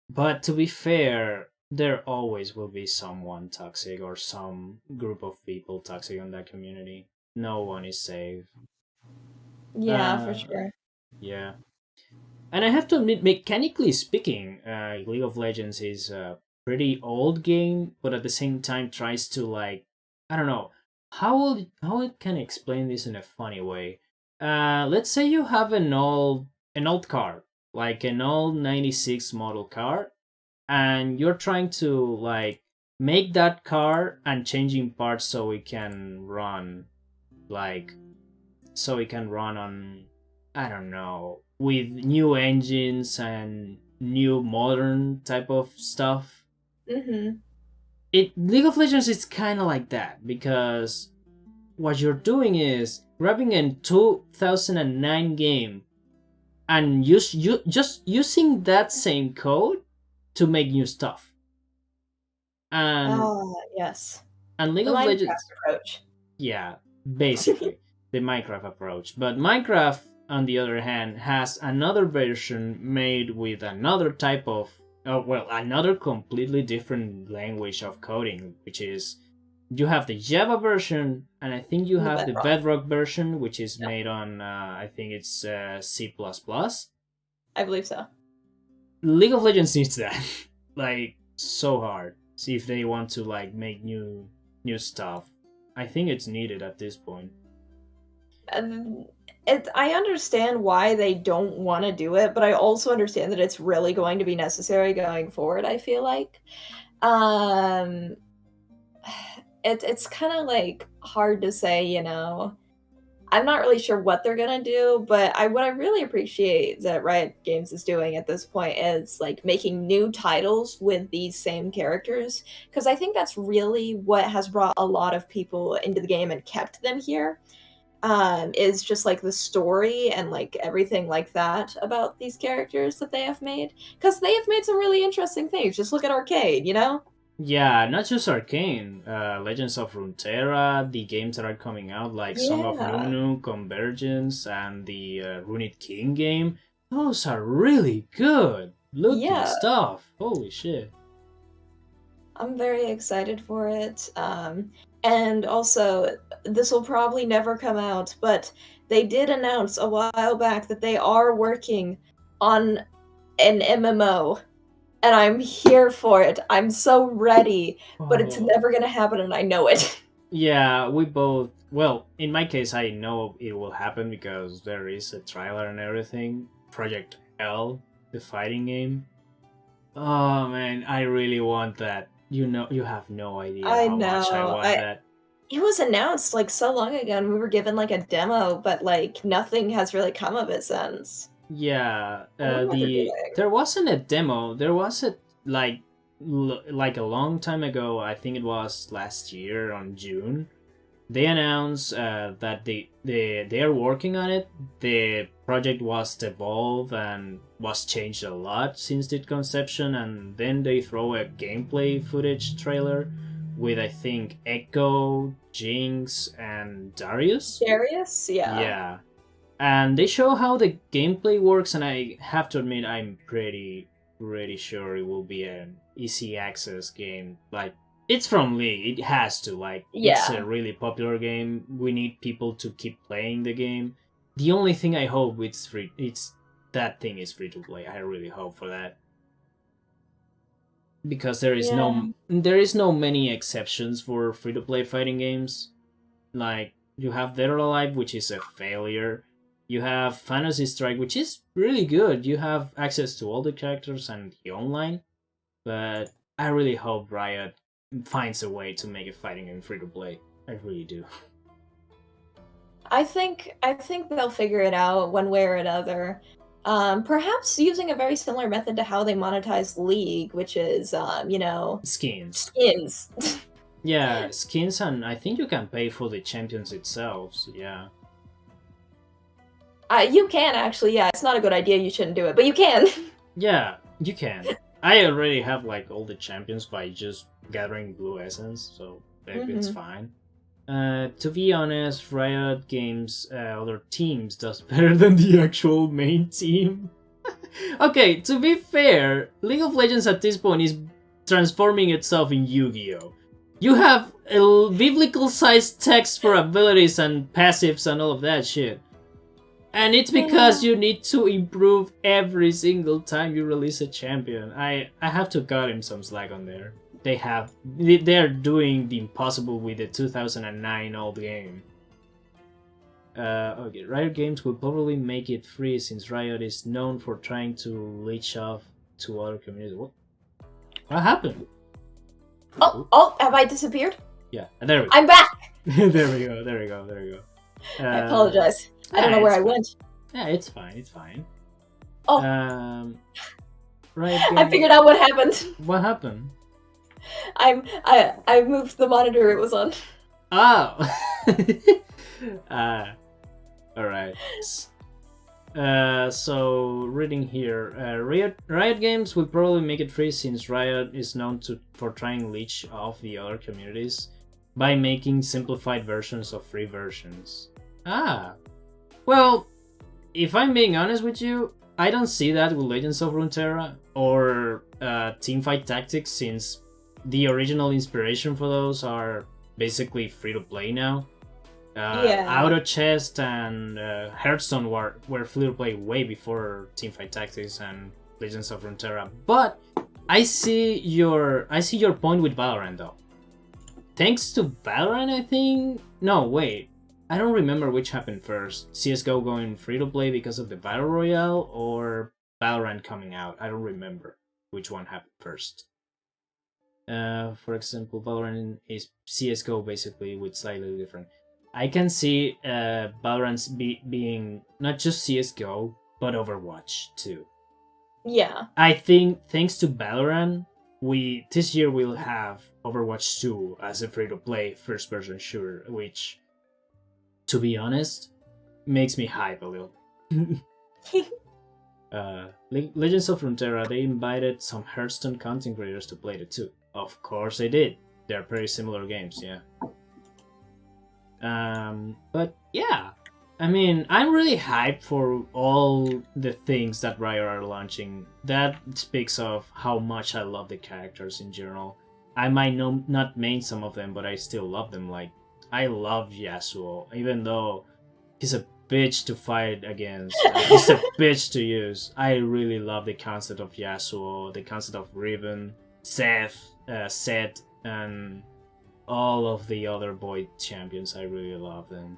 but to be fair, there always will be someone toxic or some group of people toxic on that community. No one is safe. Yeah, for Uh, sure. yeah. And I have to admit, mechanically speaking, League of Legends is a pretty old game, but at the same time tries to, like, I don't know how it can explain this in a funny way. Let's say you have an old car, like an old '96 model car, and you're trying to, like, make that car and changing parts so it can run, like, so it can run on, I don't know, with new engines and new modern type of stuff. Mm-hmm. It League of Legends is kind of like that, because what you're doing is grabbing a 2009 game and just using that same code to make new stuff. And Ah, yes. League The of Minecraft Legends, approach. yeah, basically the Minecraft approach. But Minecraft, on the other hand, has another version made with another type of, well, another completely different language of coding, which is, you have the Java version, and I think you The have the Bedrock. Bedrock version, which is Yep, made on, I think it's C++. I believe so. League of Legends needs that, like, so hard. See if they want to, like, make new stuff. I think it's needed at this point. And I understand why they don't want to do it, but I also understand that it's really going to be necessary going forward, I feel like. Um it's kind of like hard to say, you know. I'm not really sure what they're gonna do, but what I really appreciate that Riot Games is doing at this point is like making new titles with these same characters, because I think that's really what has brought a lot of people into the game and kept them here. Is just like the story and like everything like that about these characters that they have made, because they have made some really interesting things. Just look at Arcade, you know? Yeah, not just Arcane, Legends of Runeterra, the games that are coming out, like Song of Yeah, Nunu, Convergence, and the Rune King game. Those are really good looking yeah. stuff. Holy shit. I'm very excited for it. And also, this will probably never come out, but they did announce a while back that they are working on an MMO, and I'm here for it. I'm so ready, but it's Oh. never gonna happen, and I know it. Yeah, we both. Well, in my case, I know it will happen because there is a trailer and everything. Project L, the fighting game. Oh man, I really want that. You know, you have no idea I how much I know. want that. It was announced like so long ago, and we were given like a demo, but like nothing has really come of it since. Yeah, I wonder what they're doing. there wasn't a demo. There was a, like, like a long time ago. I think it was last year on June. they announced that they are working on it. The project was evolved and was changed a lot since its conception, and then they throw a gameplay footage trailer with, I think, Echo, Jinx, and Darius. Darius? Yeah. Yeah, and they show how the gameplay works, and I have to admit I'm pretty sure it will be an easy access game. Like, it's from League, it has to, like, it's a Yeah. really popular game. We need people to keep playing the game. The only thing I hope it's free, it's that thing is free to play. I really hope for that, because Yeah. there is no many exceptions for free to play fighting games. Like, you have Dead or Alive, which is a failure. You have Fantasy Strike, which is really good. You have access to all the characters and the online. But I really hope Riot finds a way to make a fighting game free to play. I really do. I think they'll figure it out one way or another. Perhaps using a very similar method to how they monetize League, which is, Skins. skins. Yeah, skins, and I think you can pay for the champions itself. So yeah. You can actually, yeah. It's not a good idea. You shouldn't do it, but you can. Yeah, you can. I already have like all the champions by just gathering blue essence, so it's fine. To be honest, Riot Games other teams does better than the actual main team. Okay, to be fair, League of Legends at this point is transforming itself in Yu-Gi-Oh! You have a biblical-sized text for abilities and passives and all of that shit. And it's because you need to improve every single time you release a champion. I have to cut him some slack on there. They're doing the impossible with the 2009 old game. Okay, Riot Games will probably make it free since Riot is known for trying to leech off to other communities. What happened? Oh, have I disappeared? Yeah, there we go. I'm back! there we go. I apologize. I don't know where I went. Yeah, it's fine. Oh. Right. I figured out what happened. What happened? I moved the monitor it was on. Oh. Alright. So reading here, Riot Games will probably make it free since Riot is known for trying to leech off the other communities by making simplified versions of free versions. Well, if I'm being honest with you, I don't see that with Legends of Runeterra or Teamfight Tactics, since the original inspiration for those are basically free to play now. Auto Chest and Hearthstone were free to play way before Teamfight Tactics and Legends of Runeterra. But I see your point with Valorant though. Thanks to Valorant, I think. No, wait. I don't remember which happened first. CS:GO going free to play because of the Battle Royale, or Valorant coming out. I don't remember which one happened first. For example, Valorant is CS:GO basically with slightly different. I can see Valorant's being not just CS:GO, but Overwatch too. Yeah. I think thanks to Valorant, this year we'll have Overwatch 2 as a free-to-play first-person shooter, which, to be honest, makes me hype a little. Legends of Runeterra, they invited some Hearthstone content creators to play it too. Of course they did. They're pretty similar games, yeah. But yeah, I mean, I'm really hyped for all the things that Riot are launching. That speaks of how much I love the characters in general. I might not main some of them, but I still love them. Like, I love Yasuo, even though he's a bitch to fight against. He's a bitch to use. I really love the concept of Yasuo, the concept of Riven, Seth, and all of the other boy champions. I really love them.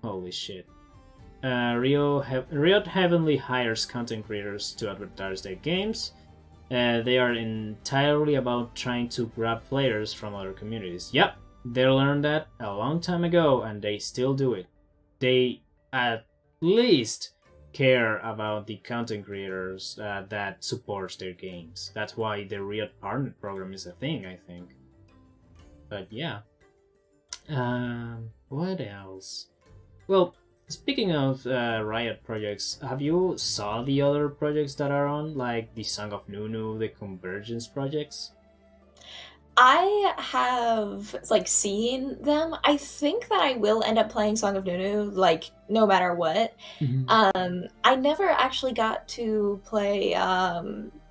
Holy shit. Riot heavily hires content creators to advertise their games. They are entirely about trying to grab players from other communities. Yep, they learned that a long time ago, and they still do it. They at least care about the content creators that supports their games. That's why the Riot Partner Program is a thing, I think. But yeah. What else? Well, speaking of Riot projects, have you saw the other projects that are on, like the Song of Nunu, the Convergence projects? I have like seen them. I think that I will end up playing Song of Nunu, like no matter what. Mhm. I never actually got to play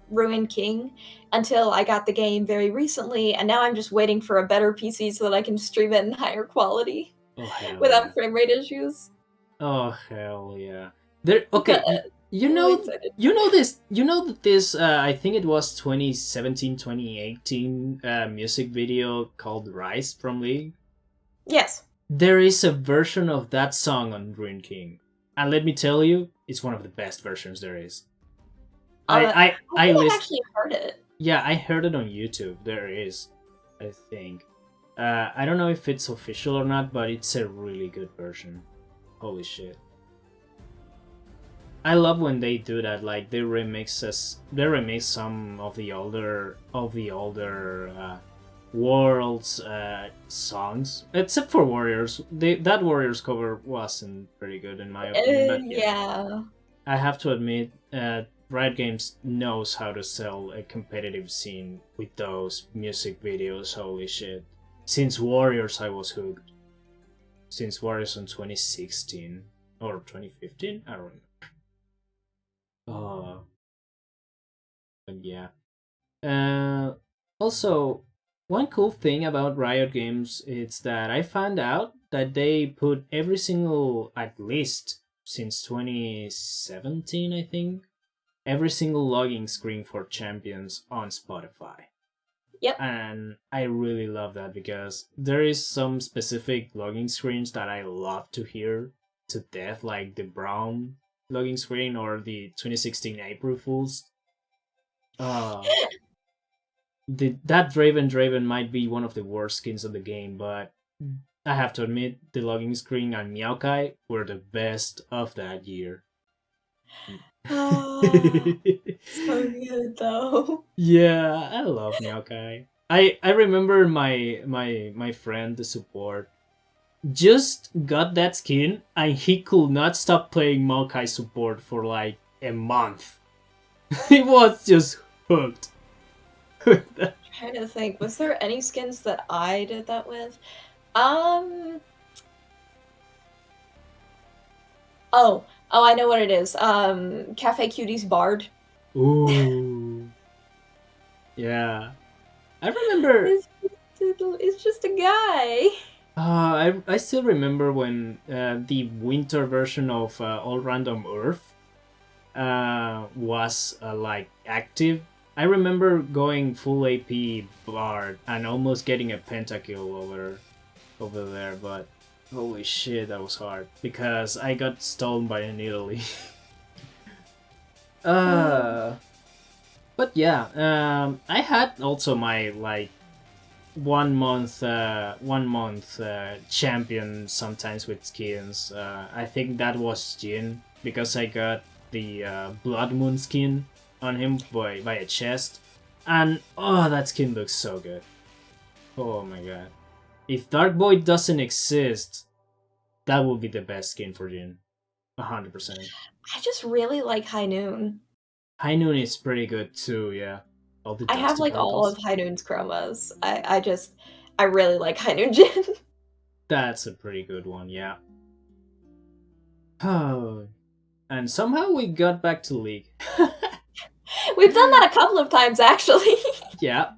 Ruin King until I got the game very recently, and now I'm just waiting for a better PC so that I can stream it in higher quality Oh hell without yeah! frame rate issues. Oh hell yeah! There. But Okay, you really know, excited. you know this. You know that this. I think it was 2017, 2018 music video called "Rise" from League. Yes. There is a version of that song on Rune King, and let me tell you, it's one of the best versions there is. I I think I've list. actually heard it. Yeah, I heard it on YouTube. There is, I think. I don't know if it's official or not, but it's a really good version. Holy shit! I love when they do that. Like they remix some of the older worlds songs, except for Warriors. That Warriors cover wasn't pretty good in my opinion. But yeah, Yeah. I have to admit, Riot Games knows how to sell a competitive scene with those music videos. Holy shit! Since Warriors, I was hooked. Since Warriors in 2016 or 2015, I don't remember. Oh, but yeah. Uh, Also, one cool thing about Riot Games is that I found out that they put every single, at least since 2017, I think, every single logging screen for champions on Spotify. Yep. And I really love that because there is some specific logging screens that I love to hear to death, like the Brown logging screen or the 2016 April Fools. Uh, that Draven might be one of the worst skins of the game, but I have to admit the logging screen and Maokai were the best of that year. Oh, so good though. Yeah, I love Maokai. I remember my friend the support just got that skin and he could not stop playing Maokai support for like a month. He was just hooked. Trying to think, was there any skins that I did that with? Um. Oh, I know what it is. Cafe Cuties Bard. Ooh. Yeah. I remember. It's just a guy. I still remember when the winter version of All Random Earth was like active. I remember going full AP Bard and almost getting a pentakill over there, but holy shit, that was hard because I got stolen by an Italy. uh, but yeah, I had also my like 1 month champion sometimes with skins. I think that was Jin because I got the Blood Moon skin on him by a chest, and oh, that skin looks so good. Oh my god! If Dark Void doesn't exist, that would be the best skin for Jin, 100%. I just really like High Noon. High Noon is pretty good too. Yeah, all the I have dusty like all of purples. High Noon's chromas. I really like High Noon Jin. That's a pretty good one. Yeah. Oh, and somehow we got back to League. We've done that a couple of times actually. Yeah,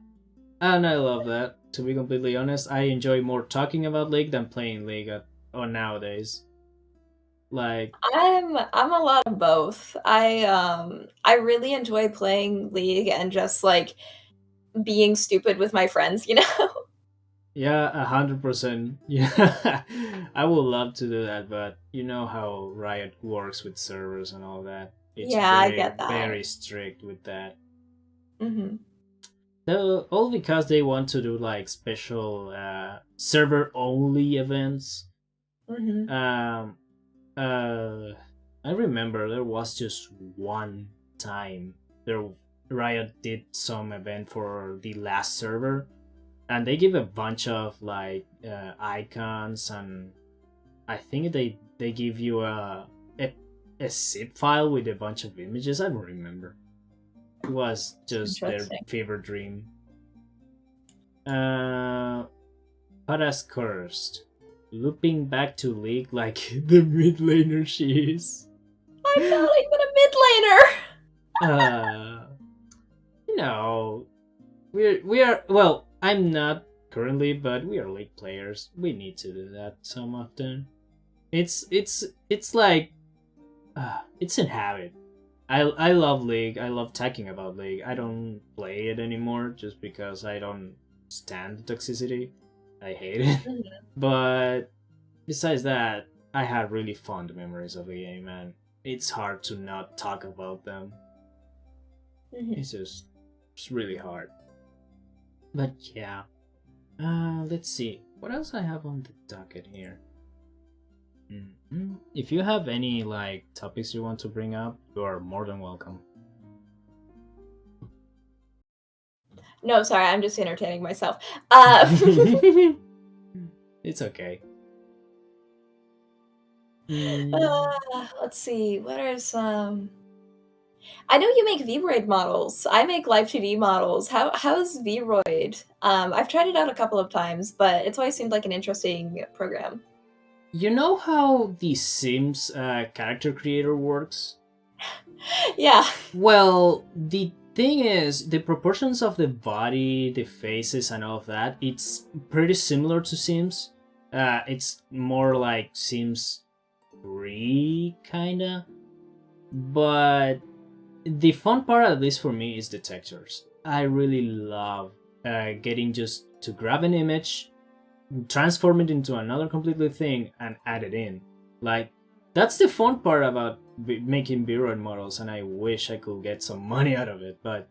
and I love that. To be completely honest, I enjoy more talking about League than playing League nowadays. Like, I'm a lot of both. I really enjoy playing League and just like being stupid with my friends, you know? yeah, 100%. Yeah, I would love to do that, but you know how Riot works with servers and all that. It's Yeah, I very, get that. very strict with that. Mhm. All because they want to do like special server only events. Mhm. Um, Uh, I remember there was just one time there Riot did some event for the last server, and they give a bunch of like icons, and I think they give you a zip file with a bunch of images. I don't remember. It was just their Interesting. favorite dream. Paras cursed, looping back to League like the mid laner she is. I'm not even a mid laner. You know, we are well. I'm not currently, but we are League players. We need to do that some often. It's like it's a habit. I love League. I love talking about League. I don't play it anymore just because I don't stand the toxicity. I hate it. Mhm. But besides that, I have really fond memories of the game, and it's hard to not talk about them. Mhm. It's really hard. But yeah. Let's see. What else I have on the docket here? If you have any like topics you want to bring up, you are more than welcome. No, sorry, I'm just entertaining myself. It's okay. Let's see. What are some? I know you make Vroid models. I make Live 2D models. How's Vroid? I've tried it out a couple of times, but it's always seemed like an interesting program. You know how the Sims character creator works? Yeah. Well, the thing is, the proportions of the body, the faces, and all of that, it's pretty similar to Sims. It's more like Sims 3, kinda. But the fun part, at least for me, is the textures. I really love getting just to grab an image, transform it into another completely thing, and add it in. Like, that's the fun part about making Vroid models, and I wish I could get some money out of it. But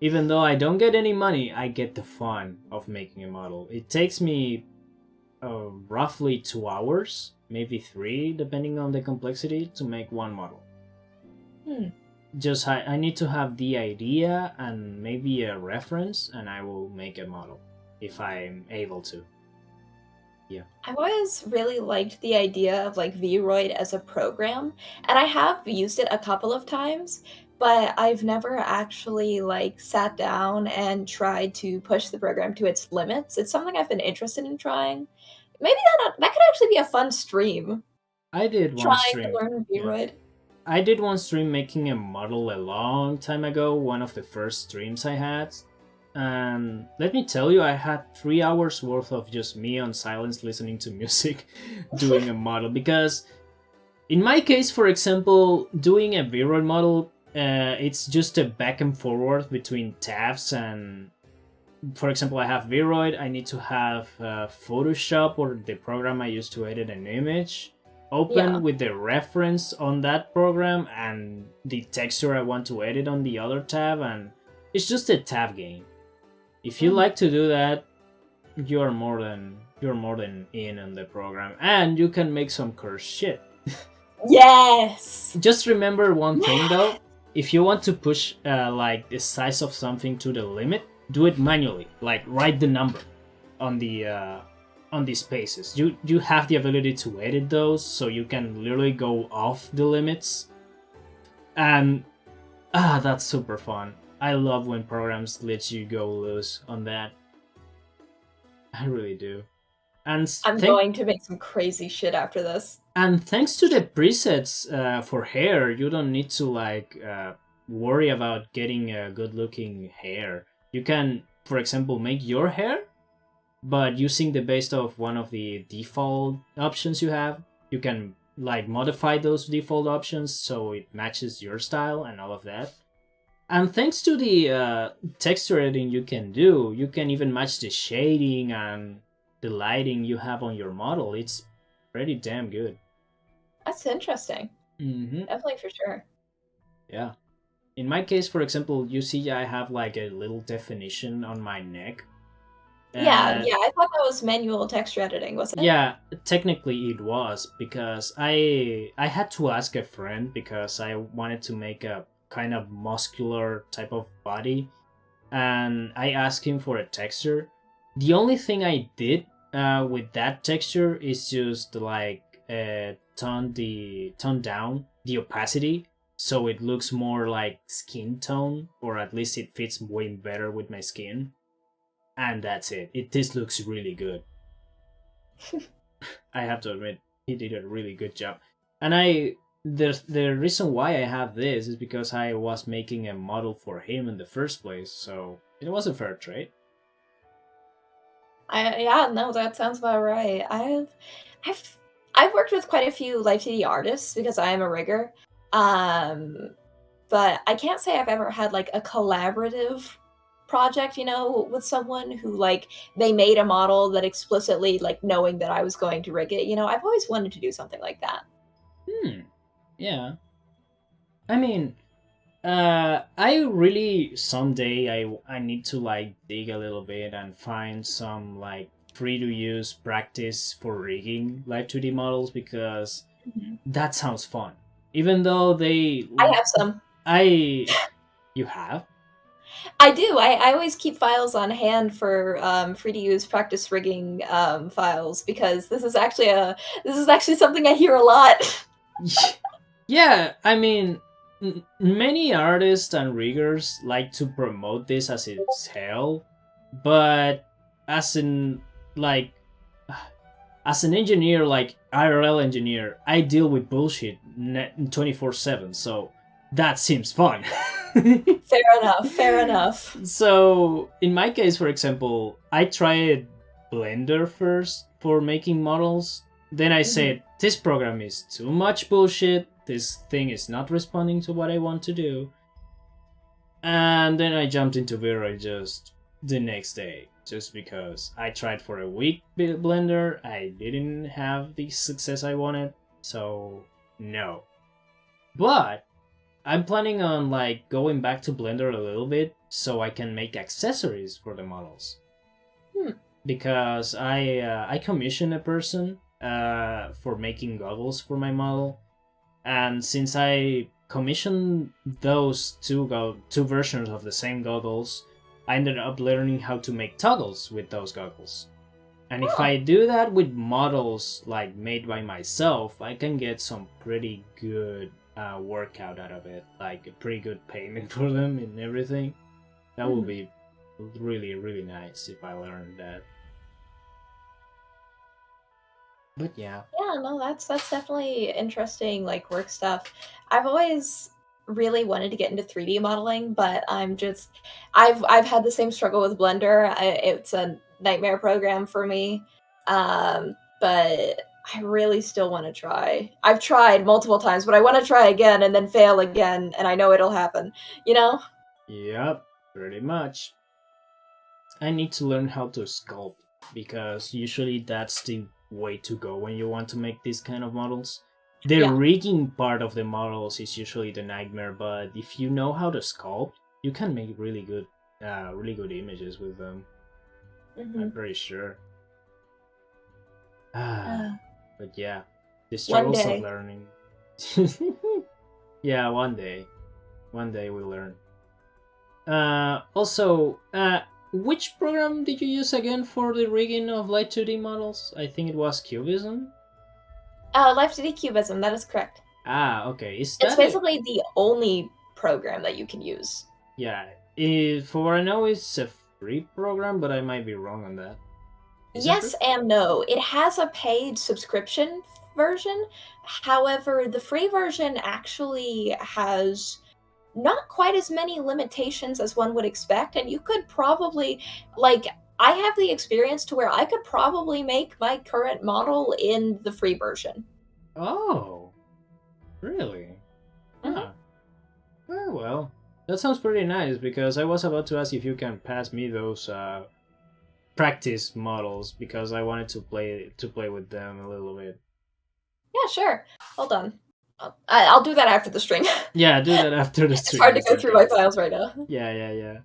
even though I don't get any money, I get the fun of making a model. It takes me roughly 2 hours, maybe 3, depending on the complexity, to make one model. Just I need to have the idea and maybe a reference, and I will make a model if I'm able to. Yeah. I've always really liked the idea of like Vroid as a program, and I have used it a couple of times, but I've never actually like sat down and tried to push the program to its limits. It's something I've been interested in trying. Maybe that could actually be a fun stream. I did one Trying to stream. learn Yeah. Vroid. I did one stream making a model a long time ago, one of the first streams I had. And let me tell you, I had 3 hours worth of just me on silence listening to music doing a model. Because in my case, for example, doing a Vroid model, it's just a back and forward between tabs. And for example, I have Vroid, I need to have Photoshop, or the program I use to edit an image, open with the reference on that program and the texture I want to edit on the other tab, and it's just a tab game. If you like to do that, you're more than in on the program, and you can make some cursed shit. Yes. Just remember one thing though: if you want to push like the size of something to the limit, do it manually. Like write the number on the spaces. You have the ability to edit those, so you can literally go off the limits, and that's super fun. I love when programs let you go loose on that. I really do. And I'm going to make some crazy shit after this. And thanks to the presets for hair, you don't need to like worry about getting a good-looking hair. You can, for example, make your hair, but using the base of one of the default options you have, you can like modify those default options so it matches your style and all of that. And thanks to the texture editing you can do, you can even match the shading and the lighting you have on your model. It's pretty damn good. That's interesting. Definitely, for sure. Yeah. In my case, for example, you see I have like a little definition on my neck. Yeah, I thought that was manual texture editing, wasn't it? Yeah, technically it was, because I had to ask a friend because I wanted to make a kind of muscular type of body, and I asked him for a texture, The only thing I did with that texture is just like tone down the opacity so it looks more like skin tone, or at least it fits way better with my skin. And that's it. This looks really good. I have to admit, he did a really good job. And the reason why I have this is because I was making a model for him in the first place, so it was a fair trade. Yeah, no, that sounds about right. I've I've worked with quite a few Live 2D artists because I am a rigger. Um, but I can't say I've ever had like a collaborative project, with someone who like they made a model that explicitly like knowing that I was going to rig it. I've always wanted to do something like that. Yeah. I mean, I really someday I need to like dig a little bit and find some like free to use practice for rigging Live 2D models, because Mhm. that sounds fun. Even though they, I have some. I, you have? I do. I always keep files on hand for free to use practice rigging files because this is actually something I hear a lot. Yeah, I mean, many artists and riggers like to promote this as it's hell, but as in like as an engineer, like IRL engineer, I deal with bullshit 24/7, so that seems fun. Fair enough. Fair enough. So, in my case, for example, I tried Blender first for making models. Then I Mhm. said, this program is too much bullshit. This thing is not responding to what I want to do. And then I jumped into Vero just the next day, just because I tried for a week Blender. I didn't have the success I wanted, so no. But I'm planning on like going back to Blender a little bit so I can make accessories for the models. Hmm. Because I commissioned a person for making goggles for my model, and since I commissioned those two versions of the same goggles, I ended up learning how to make toggles with those goggles. And if Oh. I do that with models like made by myself, I can get some pretty good workout out of it, like a pretty good payment for them and everything. That would Hmm. be really, really nice if I learned that. But yeah. Yeah, no, that's definitely interesting, like work stuff. I've always really wanted to get into 3D modeling, but I've had the same struggle with Blender. It's a nightmare program for me. But I really still want to try. I've tried multiple times, but I want to try again and then fail again, and I know it'll happen, you know? Yep, pretty much. I need to learn how to sculpt, because usually that's the way to go when you want to make these kind of models. The Yeah. rigging part of the models is usually the nightmare, but if you know how to sculpt, you can make really good images with them. I'm Hmm. pretty sure. Ah, Uh, but yeah, the one struggles of day. learning. Yeah, one day we'll learn. Also, which program did you use again for the rigging of Light 2D models? I think it was Cubism. Life 2D Cubism, that is correct. Ah, okay. Is It's that a basically the only program that you can use. yeah? For what I know, it's a free program, but I might be wrong on that. Is it free? Yes and no. It has a paid subscription version. However, the free version actually has not quite as many limitations as one would expect, and you could probably, like, I have the experience to where I could probably make my current model in the free version. Oh, really? Hmm. Huh. Well, that sounds pretty nice, because I was about to ask if you can pass me those practice models, because I wanted to play with them a little bit. Yeah, sure. Hold on. I'll do that after the stream. Yeah, do that after the It's stream. hard to It's go through my okay. files right now. Yeah.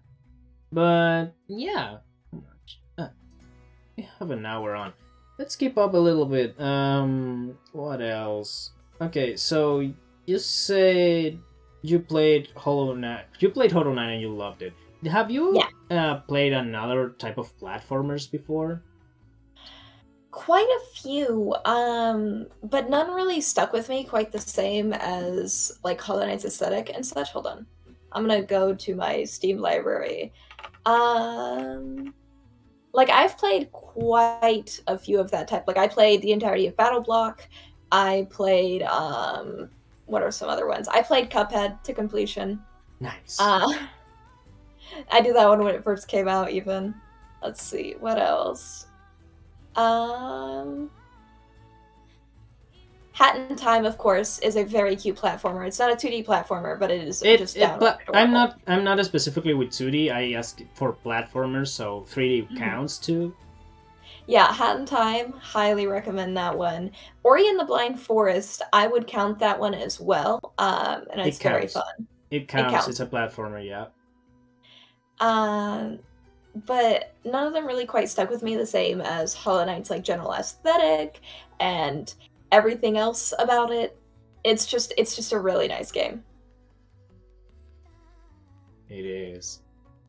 But yeah, uh, we have an hour on. Let's keep up a little bit. What else? Okay, so you said you played Hollow Knight. You played Hollow Knight and you loved it. Have you Yeah, played another type of platformers before? quite a few, but none really stuck with me quite the same as like Hollow Knight's aesthetic and such. Hold on, I'm gonna go to my Steam library. Um, like I've played quite a few of that type. Like I played the entirety of Battle Block. I played what are some other ones? I played Cuphead to completion. Nice. Uh I did that one when it first came out even. Let's see, what else? Um Hat in Time, of course, is a very cute platformer. It's not a 2D platformer, but it is just downright But adorable. I'm not specifically with 2D. I asked for platformers, so 3D Mhm. counts too. Yeah, Hat in Time, highly recommend that one. Ori and the Blind Forest, I would count that one as well, and It it's very counts. fun. It It counts. counts. It's a platformer, yeah. Um, but none of them really quite stuck with me the same as Hollow Knight's like general aesthetic and everything else about it. It's just a really nice game. It is.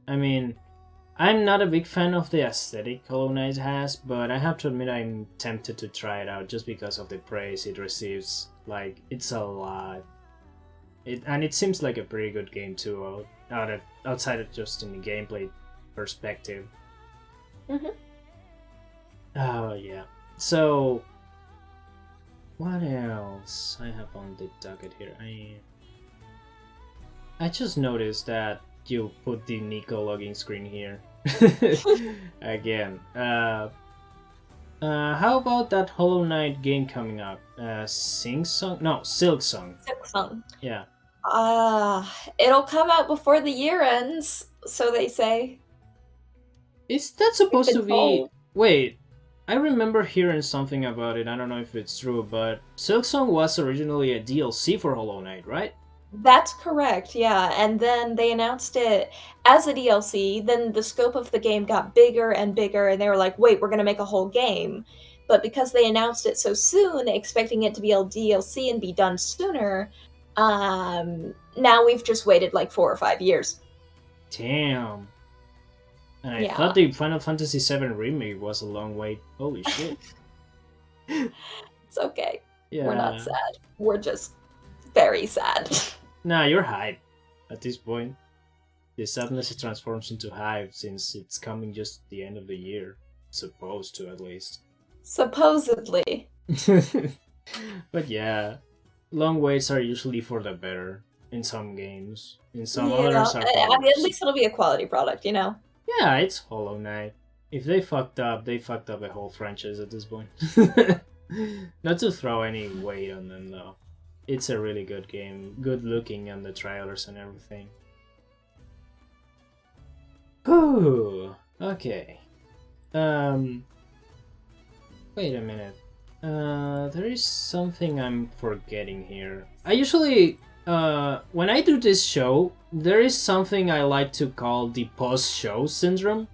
I mean, I'm not a big fan of the aesthetic Hollow Knight has, but I have to admit I'm tempted to try it out just because of the praise it receives. Like, it's a lot. And it seems like a pretty good game too, outside of just in the gameplay perspective. Hmm. Oh yeah. So what else I have on the docket here? I just noticed that you put the Nico login screen here again. How about that Hollow Knight game coming up? Sing Song? No, Silk Song. Silksong. Yeah. It'll come out before the year ends, so they say. Is that We've supposed to been be? told. Wait, I remember hearing something about it. I don't know if it's true, but Silksong was originally a DLC for Hollow Knight, right? That's correct, yeah. And then they announced it as a DLC. Then the scope of the game got bigger and bigger, and they were like, wait, we're going to make a whole game. But because they announced it so soon, expecting it to be a DLC and be done sooner, now we've just waited like 4 or 5 years. Damn. And I thought Yeah, the Final Fantasy VII remake was a long wait. Holy shit. it's okay. We're not Yeah. sad. We're just very sad. Nah, you're hype at this point. The sadness transforms into hype since it's coming just at the end of the year. Supposed to, at least. Supposedly. But yeah, long waits are usually for the better in some games. In some Yeah, others are I for mean, at worse. least it'll be a quality product, you know? Yeah, it's Hollow Knight. If they fucked up a whole franchise at this point. Not to throw any weight on them though. It's a really good game, good looking on the trailers and everything. Whew. Okay. Um. Wait a minute. There is something I'm forgetting here. I usually, when I do this show, there is something I like to call the post-show syndrome.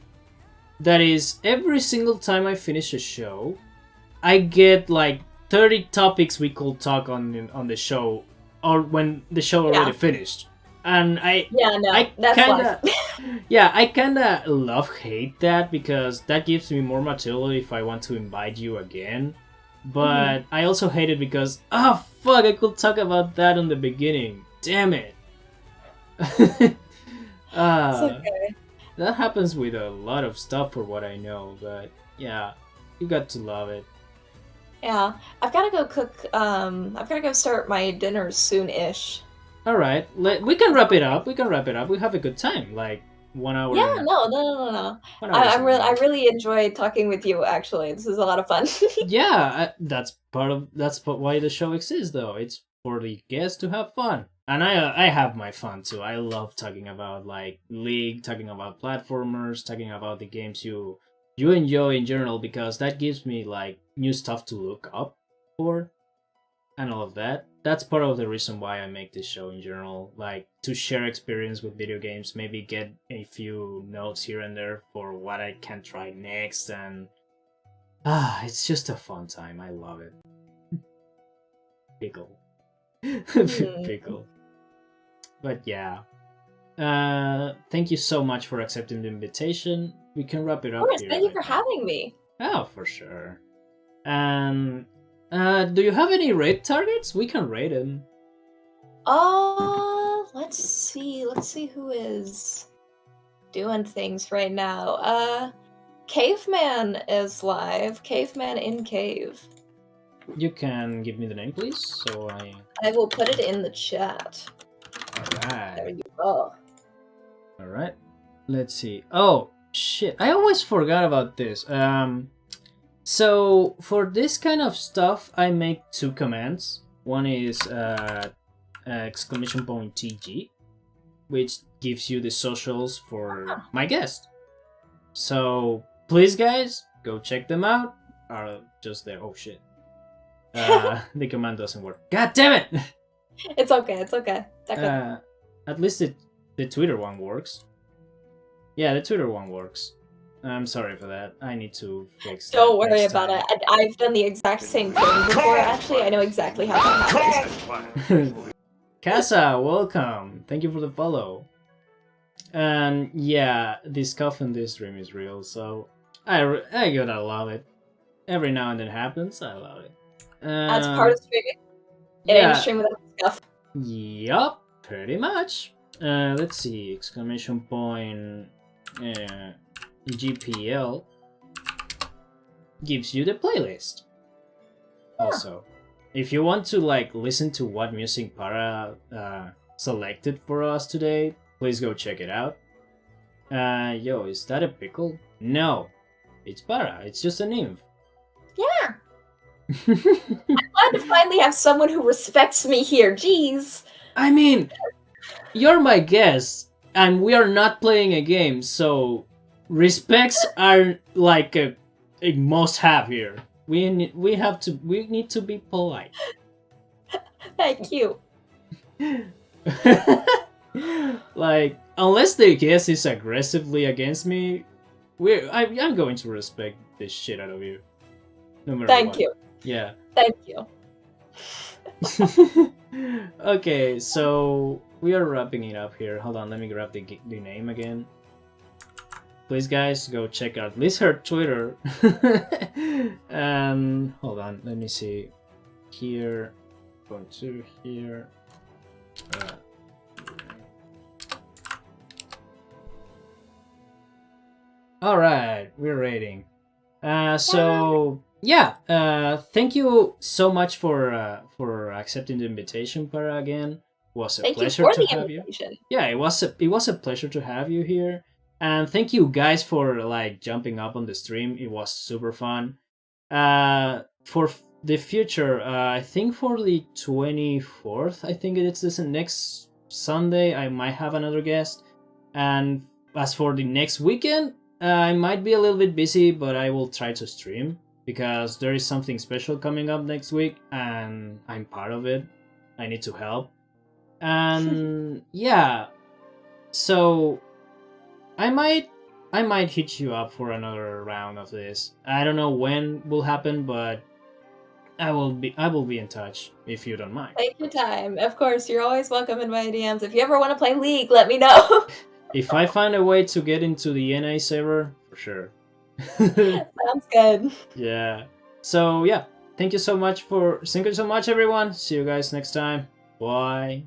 That is, every single time I finish a show, I get like 30 topics we could talk on the show, or when the show already Yeah. finished, and Yeah, no, I that's life. kinda yeah, I kinda love hate that because that gives me more material if I want to invite you again. Mhm. But I also hate it because fuck, I could talk about that on the beginning. Damn it. It's uh okay. that happens with a lot of stuff for what I know, but yeah, you got to love it. Yeah. I've gotta go cook, I've gotta go start my dinner soon-ish. All right, we can wrap it up. We can wrap it up. We have a good time, like 1 hour Yeah, and no, no, no, no, no. 1 hour is I enough. really enjoyed talking with you, actually. This is a lot of fun. Yeah, why the show exists, though. It's for the guests to have fun, and I have my fun too. I love talking about like League, talking about platformers, talking about the games you enjoy in general because that gives me like new stuff to look up for and all of that. That's part of the reason why I make this show in general, like to share experience with video games, maybe get a few notes here and there for what I can try next, and it's just a fun time. I love it. Pickle. Hmm. Pickle. But yeah. Thank you so much for accepting the invitation. We can wrap it Of up course, here. thank you for having me. Oh, for sure. And do you have any raid targets? We can raid them. Let's see who is doing things right now. Caveman is live. Caveman in cave. You can give me the name, please, so I will put it in the chat. Alright. There you go. Alright. Let's see. Oh, shit. I always forgot about this. So, for this kind of stuff, I make two commands. One is !TG, which gives you the socials for my guest. So, please, guys, go check them out. Are just there. Oh, shit. The command doesn't work. God damn it! It's okay. It's okay. At least the Twitter one works. Yeah, the Twitter one works. I'm sorry for that. I need to fix that. Don't worry about it. I've done the exact same thing before, actually. I know exactly how that happens. Casa, welcome. Thank you for the follow. And yeah, this cough in this stream is real, so I gotta love it. Every now and then happens, I love it. That's part of streaming. It ain't a stream without stuff. Yup, pretty much. Let's see, ! GPL gives you the playlist. Also, if you want to like listen to what music Para selected for us today, please go check it out. Yo, is that a pickle? No, it's Para. It's just a nymph. Yeah. I'm glad to finally have someone who respects me here. Jeez. I mean, you're my guest, and we are not playing a game, so respects are like a must-have here. We need to be polite. Thank you. Like, unless the guest is aggressively against me, I'm going to respect the shit out of you. No matter Thank what. you. Yeah. Thank you. Okay, so we are wrapping it up here. Hold on, let me grab the name again. Please, guys, go check out at least her Twitter. And hold on, let me see. Here, going to here. All right, we're rating. So yeah, thank you so much for accepting the invitation, Para. Again, it was a pleasure to have you. Yeah, it was a pleasure to have you here, and thank you guys for like jumping up on the stream. It was super fun. For the future, I think for the 24th, I think it's this next Sunday, I might have another guest, and as for the next weekend, I might be a little bit busy, but I will try to stream because there is something special coming up next week and I'm part of it. I need to help. And yeah, so I might hit you up for another round of this. I don't know when will happen, but I will be in touch if you don't mind. Take your time. Of course, you're always welcome in my DMs. If you ever want to play League, let me know. If I find a way to get into the NA server, for sure. Sounds good. Yeah. So yeah, thank you so much, everyone. See you guys next time. Bye.